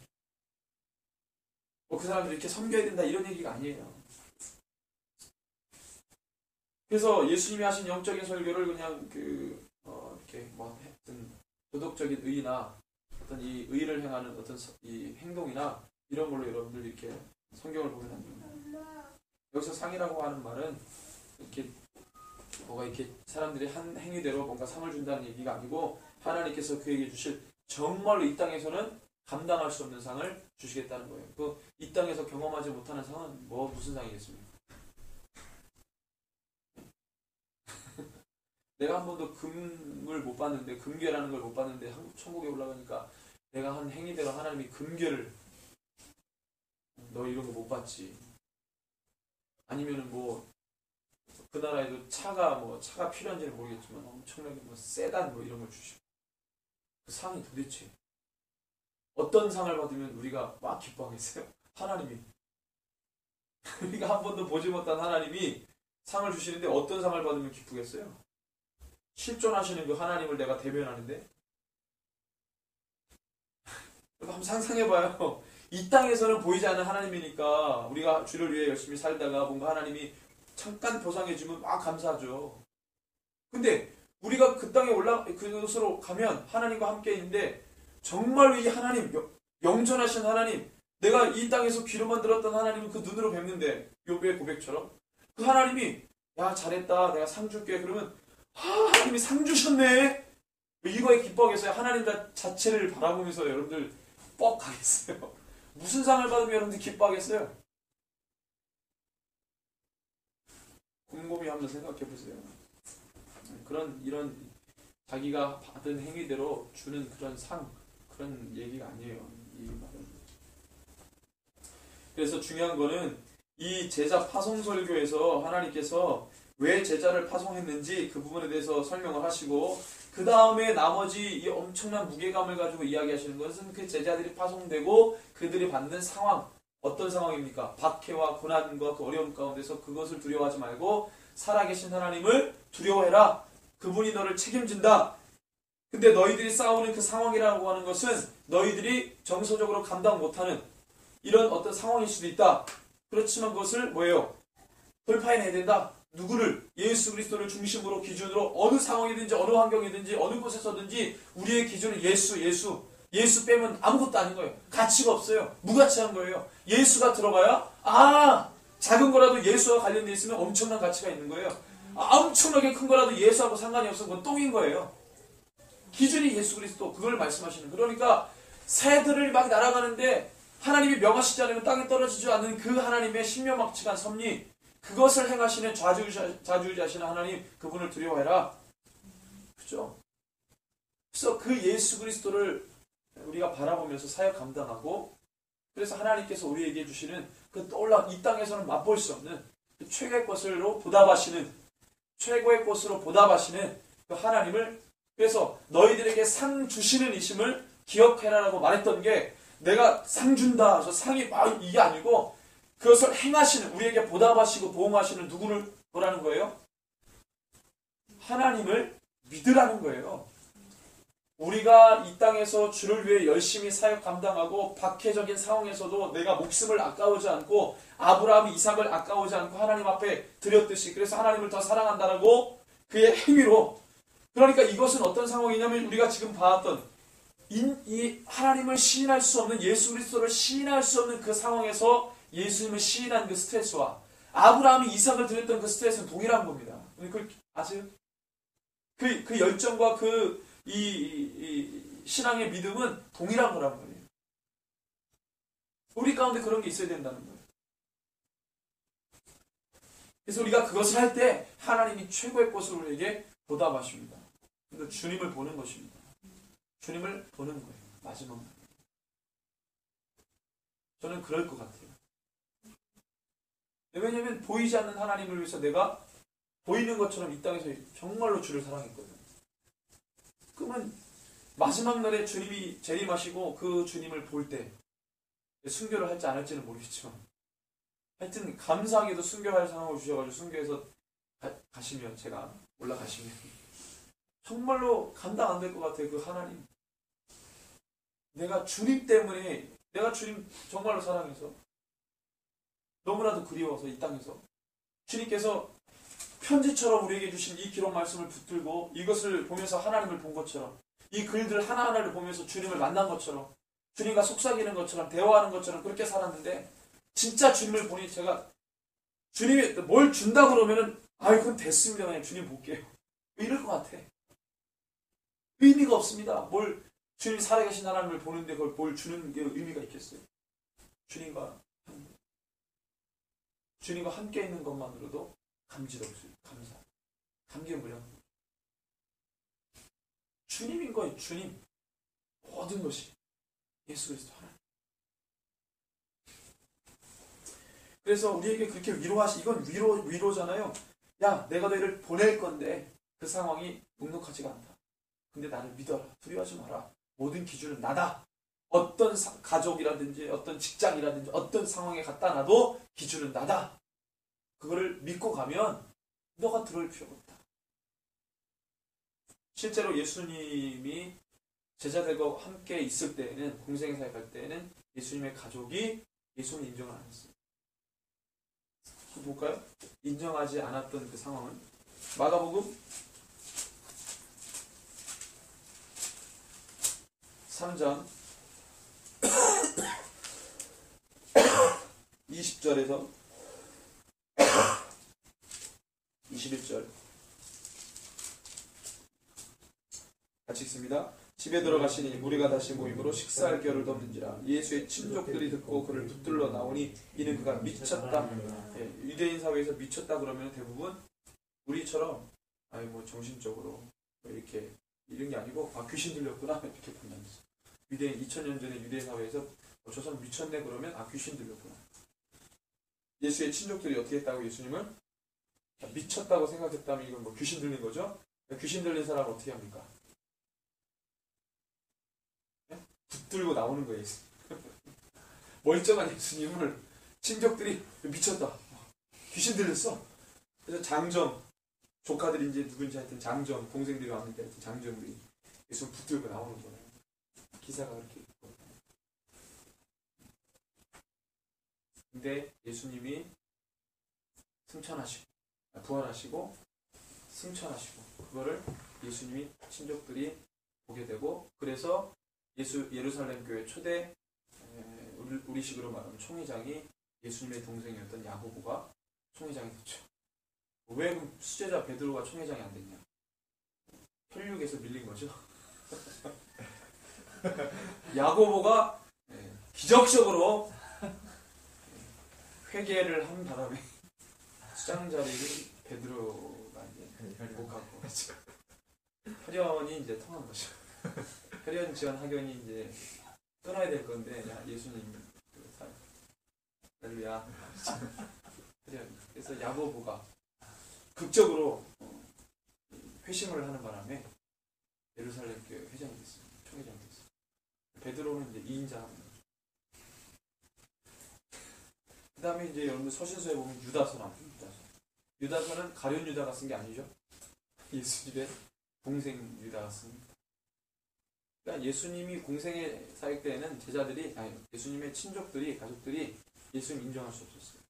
그 사람들이 이렇게 섬겨야 된다 이런 얘기가 아니에요. 그래서 예수님이 하신 영적인 설교를 그냥 이렇게 뭐 하여튼 도덕적인 의의나 어떤 이 의의를 행하는 어떤 이 행동이나 이런 걸로 여러분들 이렇게 성경을 보면 안 됩니다. 여기서 상이라고 하는 말은 이렇게 뭐가 이렇게 사람들이 한 행위대로 뭔가 상을 준다는 얘기가 아니고 하나님께서 그에게 주실 정말로 이 땅에서는 감당할 수 없는 상을 주시겠다는 거예요. 이 땅에서 경험하지 못하는 상은 무슨 상이겠습니까? 내가 한 번도 금을 못 봤는데 금괴라는 걸 못 봤는데 천국에 올라가니까 내가 한 행위대로 하나님이 금괴를 너 이런 거 못 봤지. 아니면은 그 나라에도 차가 필요한지는 모르겠지만 엄청나게 세단 이런 걸 주시고 그 상이 도대체 어떤 상을 받으면 우리가 막 기뻐하겠어요? 하나님이 우리가 한 번도 보지 못한 하나님이 상을 주시는데 어떤 상을 받으면 기쁘겠어요? 실존하시는 그 하나님을 내가 대변하는데 한번 상상해봐요. 이 땅에서는 보이지 않는 하나님이니까 우리가 주를 위해 열심히 살다가 뭔가 하나님이 잠깐 보상해주면 막 감사하죠. 근데 우리가 그 땅에 그곳으로 가면 하나님과 함께 있는데 정말로 이 하나님, 영전하신 하나님, 내가 이 땅에서 귀로만 들었던 하나님을 그 눈으로 뵙는데 욥의 고백처럼 그 하나님이 야 잘했다 내가 상 줄게 그러면 하나님이 상 주셨네 이거에 기뻐하겠어요? 하나님 자체를 바라보면서 여러분들 뻑 가겠어요? 무슨 상을 받으면 여러분들 기뻐하겠어요? 곰곰이 한번 생각해 보세요. 이런 자기가 받은 행위대로 주는 그런 상, 그런 얘기가 아니에요. 이 말은. 그래서 중요한 거는 이 제자 파송 설교에서 하나님께서 왜 제자를 파송했는지 그 부분에 대해서 설명을 하시고 그 다음에 나머지 이 엄청난 무게감을 가지고 이야기하시는 것은 그 제자들이 파송되고 그들이 받는 상황, 어떤 상황입니까? 박해와 고난과 그 어려움 가운데서 그것을 두려워하지 말고 살아계신 하나님을 두려워해라. 그분이 너를 책임진다. 근데 너희들이 싸우는 그 상황이라고 하는 것은 너희들이 정서적으로 감당 못하는 이런 어떤 상황일 수도 있다. 그렇지만 그것을 돌파해내야 된다. 누구를? 예수 그리스도를 중심으로 기준으로 어느 상황이든지 어느 환경이든지 어느 곳에서든지 우리의 기준은 예수 빼면 아무것도 아닌 거예요. 가치가 없어요. 무가치한 거예요. 예수가 들어가야 작은 거라도 예수와 관련되어 있으면 엄청난 가치가 있는 거예요. 엄청나게 큰 거라도 예수하고 상관이 없으면 그건 똥인 거예요. 기준이 예수 그리스도 그걸 말씀하시는. 그러니까 새들을 막 날아가는데 하나님이 명하시지 않으면 땅에 떨어지지 않는 그 하나님의 신묘막측한 섭리, 그것을 행하시는 좌주자신 하나님, 그분을 두려워해라. 그죠? 그래서 그 예수 그리스도를 우리가 바라보면서 사역 감당하고, 그래서 하나님께서 우리에게 주시는 그 떠올라 이 땅에서는 맛볼 수 없는 그 최고의 것으로 보답하시는 그 하나님을, 그래서 너희들에게 상 주시는 이심을 기억해라라고 말했던 게, 내가 상 준다 해서 상이 막 이게 아니고 그것을 행하시는, 우리에게 보답하시고 보응하시는 누구를 보라는 거예요? 하나님을 믿으라는 거예요. 우리가 이 땅에서 주를 위해 열심히 사역 감당하고 박해적인 상황에서도 내가 목숨을 아까우지 않고 아브라함이 이삭을 아까우지 않고 하나님 앞에 드렸듯이, 그래서 하나님을 더 사랑한다라고 그의 행위로, 그러니까 이것은 어떤 상황이냐면 우리가 지금 봤던 이 하나님을 시인할 수 없는, 예수 그리스도를 시인할 수 없는 그 상황에서 예수님을 시인한 그 스트레스와 아브라함이 이삭을 드렸던 그 스트레스는 동일한 겁니다. 그걸 아세요? 그 열정과 이 신앙의 믿음은 동일한 거란 말이에요. 우리 가운데 그런 게 있어야 된다는 거예요. 그래서 우리가 그것을 할 때 하나님이 최고의 것을 우리에게 보답하십니다. 그러니까 주님을 보는 것입니다. 주님을 보는 거예요. 마지막. 저는 그럴 것 같아요. 왜냐하면 보이지 않는 하나님을 위해서 내가 보이는 것처럼 이 땅에서 정말로 주를 사랑했거든요. 그러면 마지막 날에 주님이 재림하시고 그 주님을 볼 때 순교를 할지 안 할지는 모르겠지만 하여튼 감사하게도 순교할 상황을 주셔가지고 순교해서 가시면 제가 올라가시면 정말로 감당 안 될 것 같아요. 그 하나님. 내가 주님 때문에 내가 주님 정말로 사랑해서 너무나도 그리워서 이 땅에서 주님께서 편지처럼 우리에게 주신 이 기록 말씀을 붙들고 이것을 보면서 하나님을 본 것처럼 이 글들 하나하나를 보면서 주님을 만난 것처럼 주님과 속삭이는 것처럼 대화하는 것처럼 그렇게 살았는데 진짜 주님을 보니 제가 주님이 뭘 준다 그러면은 그건 됐습니다. 그냥 주님 볼게요. 이럴 것 같아. 의미가 없습니다. 뭘 주님 살아계신 하나님을 보는데 그걸 뭘 주는 게 의미가 있겠어요. 주님과 함께 있는 것만으로도 감지덕수, 감사, 감개무량. 주님인 거예요. 주님. 모든 것이 예수 그리스도 하나님. 그래서 우리에게 그렇게 이건 위로잖아요. 야, 내가 너희를 보낼 건데 그 상황이 녹록하지가 않다. 근데 나를 믿어라. 두려워하지 마라. 모든 기준은 나다. 어떤 가족이라든지 어떤 직장이라든지 어떤 상황에 갖다 놔도 기준은 나다. 그거를 믿고 가면 너가 들어올 필요가 없다. 실제로 예수님이 제자들과 함께 있을 때에는 공생의 사역할 때에는 예수님의 가족이 예수님을 인정을 안 했어요. 볼까요? 인정하지 않았던 그 상황은 마가복음 3장 20절에서 21절 같이 읽습니다. 집에 들어가시니 무리가 다시 모임으로 식사할 겨를도 없는지라 예수의 친족들이 듣고 그를 붙들러 나오니 이는 그가 미쳤다. 유대인 사회에서 미쳤다 그러면 대부분 우리처럼 뭐 정신적으로 이렇게 이런 게 아니고 귀신 들렸구나 이렇게 판단했어. 유대인 2000년 전에 유대인 사회에서 저 사람 미쳤네 그러면 귀신 들렸구나. 예수의 친족들이 어떻게 했다고 예수님을 미쳤다고 생각했다면 이건 뭐 귀신 들린 거죠? 귀신 들린 사람은 어떻게 합니까? 붙들고 나오는 거예요. 멀쩡한 예수님을 친족들이 미쳤다. 귀신 들렸어. 그래서 장정, 조카들이 이제 누군지 하여튼 장정, 동생들이 왔는데 하여튼 장정들이 예수님 붙들고 나오는 거예요. 기사가 그렇게 있고. 근데 예수님이 승천하시고, 부활하시고, 승천하시고, 그거를 예수님이 친족들이 보게 되고, 그래서 예루살렘 교회 초대 우리식으로 말하면 총회장이 예수님의 동생이었던 야고보가 총회장이 됐죠. 왜 그럼 수제자 베드로가 총회장이 안 됐냐? 혈육에서 밀린 거죠. 야고보가 기적적으로 회개를 한 바람에 수장 자리를 베드로가 이제 복하고 혈연이 이제 통한 거죠. 혈연 지원 학연이 이제 떠나야 될 건데 예수님 할렐루야. 그래서 야고보가 극적으로 회심을 하는 바람에 예루살렘 교회 회장이 됐어요. 총회장이 됐어요. 베드로는 이제 2인자 하는 거죠. 그 다음에 이제 여러분들 서신서에 보면 유다서 나오죠. 유다서는 가룟 유다가 쓴 게 아니죠. 예수님의 동생 유다가 씁니다. 그러니까 예수님이 공생의 사역 때에는 제자들이 예수님의 친족들이 가족들이 예수님 인정할 수 없었어요.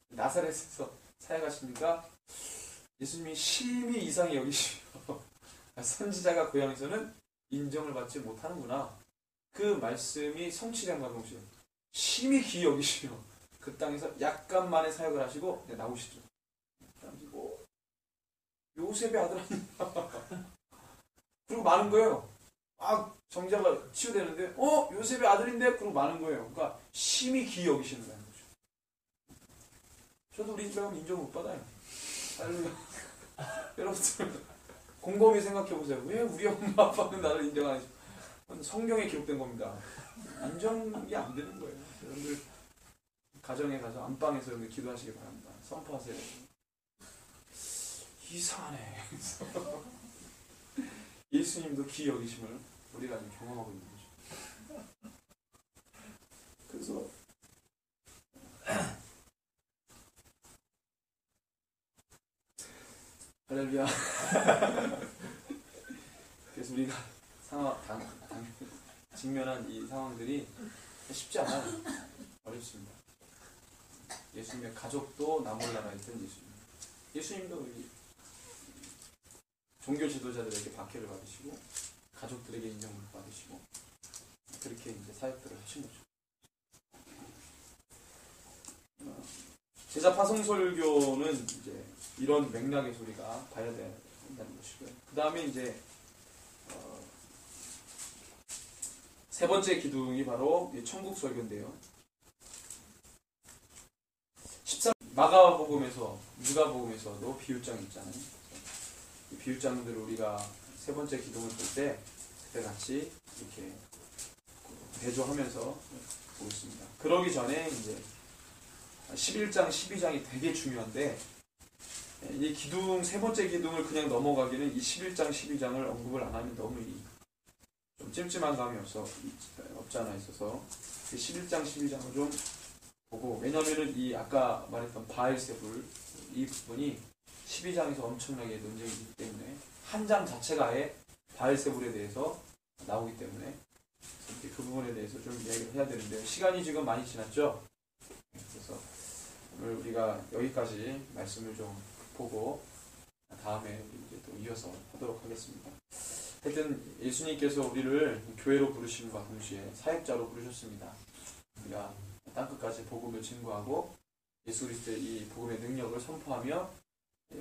나사렛에서 사역하시니까 예수님이 심히 이상히 여기시며 선지자가 고향에서는 인정을 받지 못하는구나. 그 말씀이 성취된 것이요. 심히 귀히 여기시며 그 땅에서 약간만의 사역을 하시고 나오시죠. 그리고 요셉의 아들 아닙니다. 그리고 많은 거예요. 정자가 치유되는데 요셉의 아들인데 그러고 많은 거예요. 그러니까 심히 귀히 여기시는 거예요. 저도 우리 집에 가면 인정 못 받아요. 여러분들 곰곰이 생각해보세요. 왜 우리 엄마 아빠는 나를 인정 안 해줘? 성경에 기록된 겁니다. 인정이 안 되는 거예요. 여러분들 가정에 가서 안방에서 여러분들 기도하시기 바랍니다. 선포하세요. 이상하네. 예수님도 귀 여기심을 우리가 지금 경험하고 있는 거죠. 그래서 할렐루야. 그래서 우리가 직면한 이 상황들이 쉽지 않아요. 어렵습니다. 예수님의 가족도 나 몰라라 했던 예수님. 예수님도 종교 지도자들에게 박해를 받으시고 가족들에게 인정을 받으시고 그렇게 이제 사역들을 하신 거죠. 제자 파송설교는 이제 이런 맥락에서 우리가 봐야 된다는 것이고요. 그 다음에 이제 세 번째 기둥이 바로 천국 설교인데요. 13 마가복음에서 누가복음에서도 비유장이 있잖아요. 이 비유장들을 우리가 세 번째 기둥을 볼 때 그때 같이 이렇게 대조하면서 보고 있습니다. 그러기 전에 이제 11장, 12장이 되게 중요한데 이 기둥, 세 번째 기둥을 그냥 넘어가기는 이 11장, 12장을 언급을 안 하면 너무 좀 찜찜한 감이 없지 않아 있어서 11장, 12장을 좀 보고, 왜냐면은 이 아까 말했던 바알세불 이 부분이 12장에서 엄청나게 논쟁이 있기 때문에 한 장 자체가 아예 바알세불에 대해서 나오기 때문에 그 부분에 대해서 좀 이야기를 해야 되는데 시간이 지금 많이 지났죠. 그래서 오늘 우리가 여기까지 말씀을 좀 보고 다음에 이제 또 이어서 하도록 하겠습니다. 하여튼 예수님께서 우리를 교회로 부르심과 동시에 사역자로 부르셨습니다. 우리가 땅끝까지 복음을 증거하고 예수 그리스도의 이 복음의 능력을 선포하며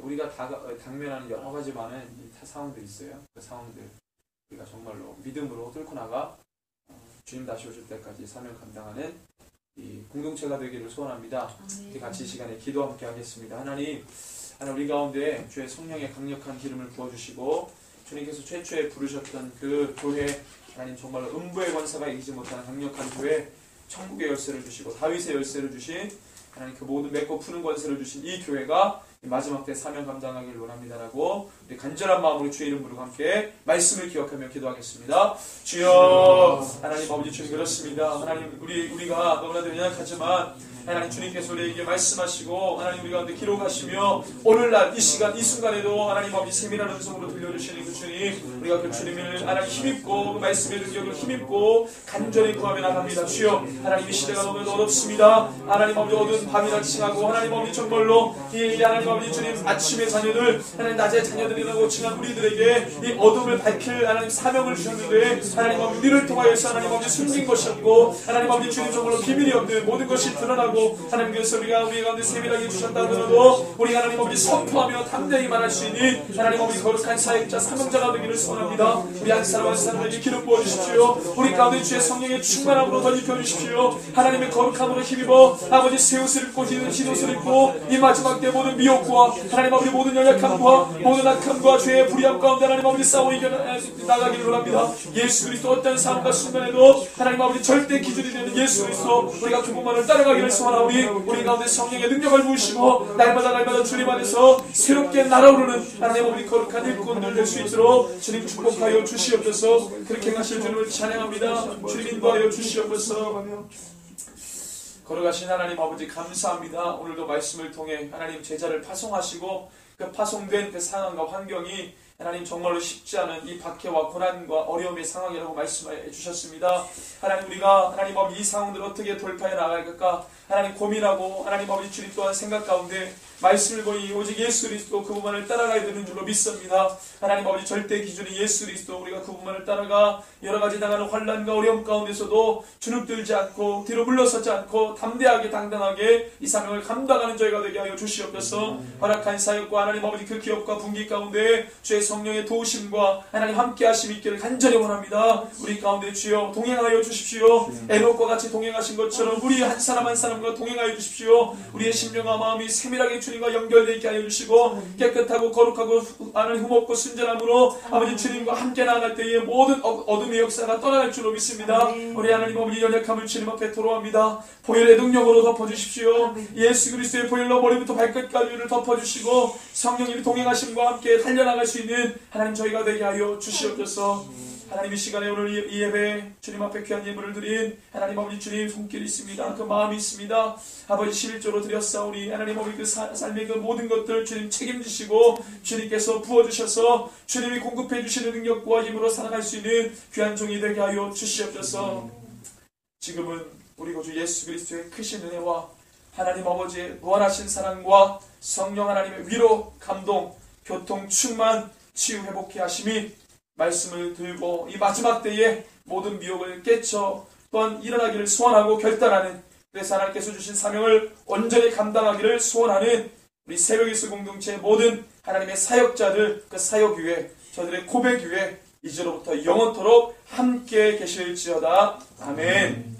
우리가 당면하는 여러 가지 많은 상황들이 있어요. 그 상황들 우리가 정말로 믿음으로 뚫고 나가 주님 다시 오실 때까지 사명 감당하는 이 공동체가 되기를 소원합니다. 우리 같이 이 시간에 기도 함께 하겠습니다. 하나님 우리 가운데 주의 성령의 강력한 기름을 부어주시고 주님께서 최초에 부르셨던 그 교회, 하나님 정말로 음부의 권세가 이기지 못하는 강력한 교회, 천국의 열쇠를 주시고 다윗의 열쇠를 주신 하나님 그 모든 맺고 푸는 권세를 주신 이 교회가 마지막 때 사명 감당하기를 원합니다라고 우리 간절한 마음으로 주의 이름 부르고 함께 말씀을 기억하며 기도하겠습니다. 주여 하나님 아버지 주님 그렇습니다. 하나님 우리가 너무나도 연약하지만 하나님 주님께서 우리에게 말씀하시고 하나님 우리 가운데 기록하시며 오늘날 이 시간 이 순간에도 하나님 아버지 세밀한 음성으로 들려주시는 그 주님, 우리가 그 주님을 하나님 힘입고 그 말씀의 능력을 힘입고 간절히 구하며 나갑니다. 주여 하나님 이 시대가 너무나도 어렵습니다. 하나님 아버지 어두운 밤이라 칭하고 하나님 아버지 정말로 이 하나님 아버지 주님 아침의 자녀들 하나님 낮의 자녀들이라고 칭한 우리들에게 이 어둠을 밝힐 하나님 사명을 주셨는데 하나님 아버지 우리를 통하여서 하나님 아버지 숨긴 것이 없고 하나님 아버지 주님 정말로 비밀이 없는 모든 것이 드러나고 하나님께서 우리 가운데 세밀하게 주셨다 하더라도 우리 하나님 아버지 선포하며 담대히 말할 수 있는 하나님 아버지 거룩한 사역자 사명자가 되기를 소원합니다. 우리 한 사람 한 사람에게 기름 부어주십시오. 우리 가운데 주의 성령의 충만함으로 덧입혀주십시오. 하나님의 거룩함으로 힘입어 아버지 새 옷을 입고 흰 옷을 입고 이 마지막 때 모든 미혹과 하나님 아버지 모든 연약함과 모든 악함과 죄의 불의함 가운데 하나님 아버지 싸워 이겨 나가기를 원합니다. 예수 그리스도 어떤 삶과 순간에도 하나님 아버지 절대 기준이 되는 예수 그리스도 우리가 그분만을 따라가기를 소원합니다. 우리 가운데 성령의 능력을 부으시고 날마다 주님 안에서 새롭게 날아오르는 하나님 아버지 거룩한 일꾼들 될 수 있도록 주님 축복하여 주시옵소서. 그렇게 하실 주님을 찬양합니다. 주님 인도하여 주시옵소서. 걸어가신 하나님 아버지 감사합니다. 오늘도 말씀을 통해 하나님 제자를 파송하시고 그 파송된 그 상황과 환경이 하나님 정말로 쉽지 않은 이 박해와 고난과 어려움의 상황이라고 말씀해 주셨습니다. 하나님 우리가 하나님 아버지 이 상황들을 어떻게 돌파해 나갈까 하나님 고민하고 하나님 아버지 주님 또한 생각 가운데 말씀을 보니 오직 예수 그리스도 그분만을 따라가야 되는 줄로 믿습니다. 하나님 아버지 절대 기준이 예수 그리스도, 우리가 그분만을 따라가 여러가지 당하는 환난과 어려움 가운데서도 주눅들지 않고 뒤로 물러서지 않고 담대하게 당당하게 이 사명을 감당하는 저희가 되게 하여 주시옵소서. 허락한 사역과 하나님 아버지 그 기업과 분기 가운데 주의 성령의 도우심과 하나님 함께 하심이 있기를 간절히 원합니다. 우리 가운데 주여 동행하여 주십시오. 에녹과 같이 동행하신 것처럼 우리 한 사람 한 사람과 동행하여 주십시오. 우리의 심령과 마음이 세밀하게 주님과 연결되어 있게 하여 주시고 깨끗하고 거룩하고 하나님 흠없고 순전함으로 아버지 주님과 함께 나아갈 때에 모든 어둠의 역사가 떠나갈 줄로 믿습니다. 우리 하나님 아버지 연약함을 주님 앞에 토로합니다. 보혈의 능력으로 덮어주십시오. 예수 그리스도의 보혈로 머리부터 발끝까지를 덮어주시고 성령님이 동행하심과 함께 달려나갈 수 있는 하나님 저희가 되게 하여 주시옵소서. 하나님 이 시간에 오늘 이 예배 주님 앞에 귀한 예물을 드린 하나님 아버지 주님 손길이 있습니다. 그 마음이 있습니다. 아버지 11조로 드렸사오니 하나님 아버지 그 삶의 그 모든 것들 주님 책임지시고 주님께서 부어주셔서 주님이 공급해 주시는 능력과 힘으로 살아갈 수 있는 귀한 종이 되게 하여 주시옵소서. 지금은 우리 구주 예수 그리스도의 크신 은혜와 하나님 아버지의 무한하신 사랑과 성령 하나님의 위로, 감동, 교통, 충만, 치유, 회복케 하심이 말씀을 들고 이 마지막 때에 모든 미혹을 깨쳐 또한 일어나기를 소원하고 결단하는, 그래서 하나님께서 주신 사명을 온전히 감당하기를 소원하는 우리 새벽일수 공동체의 모든 하나님의 사역자들, 그 사역 위에 저들의 고백 위에 이제로부터 영원토록 함께 계실지어다. 아멘.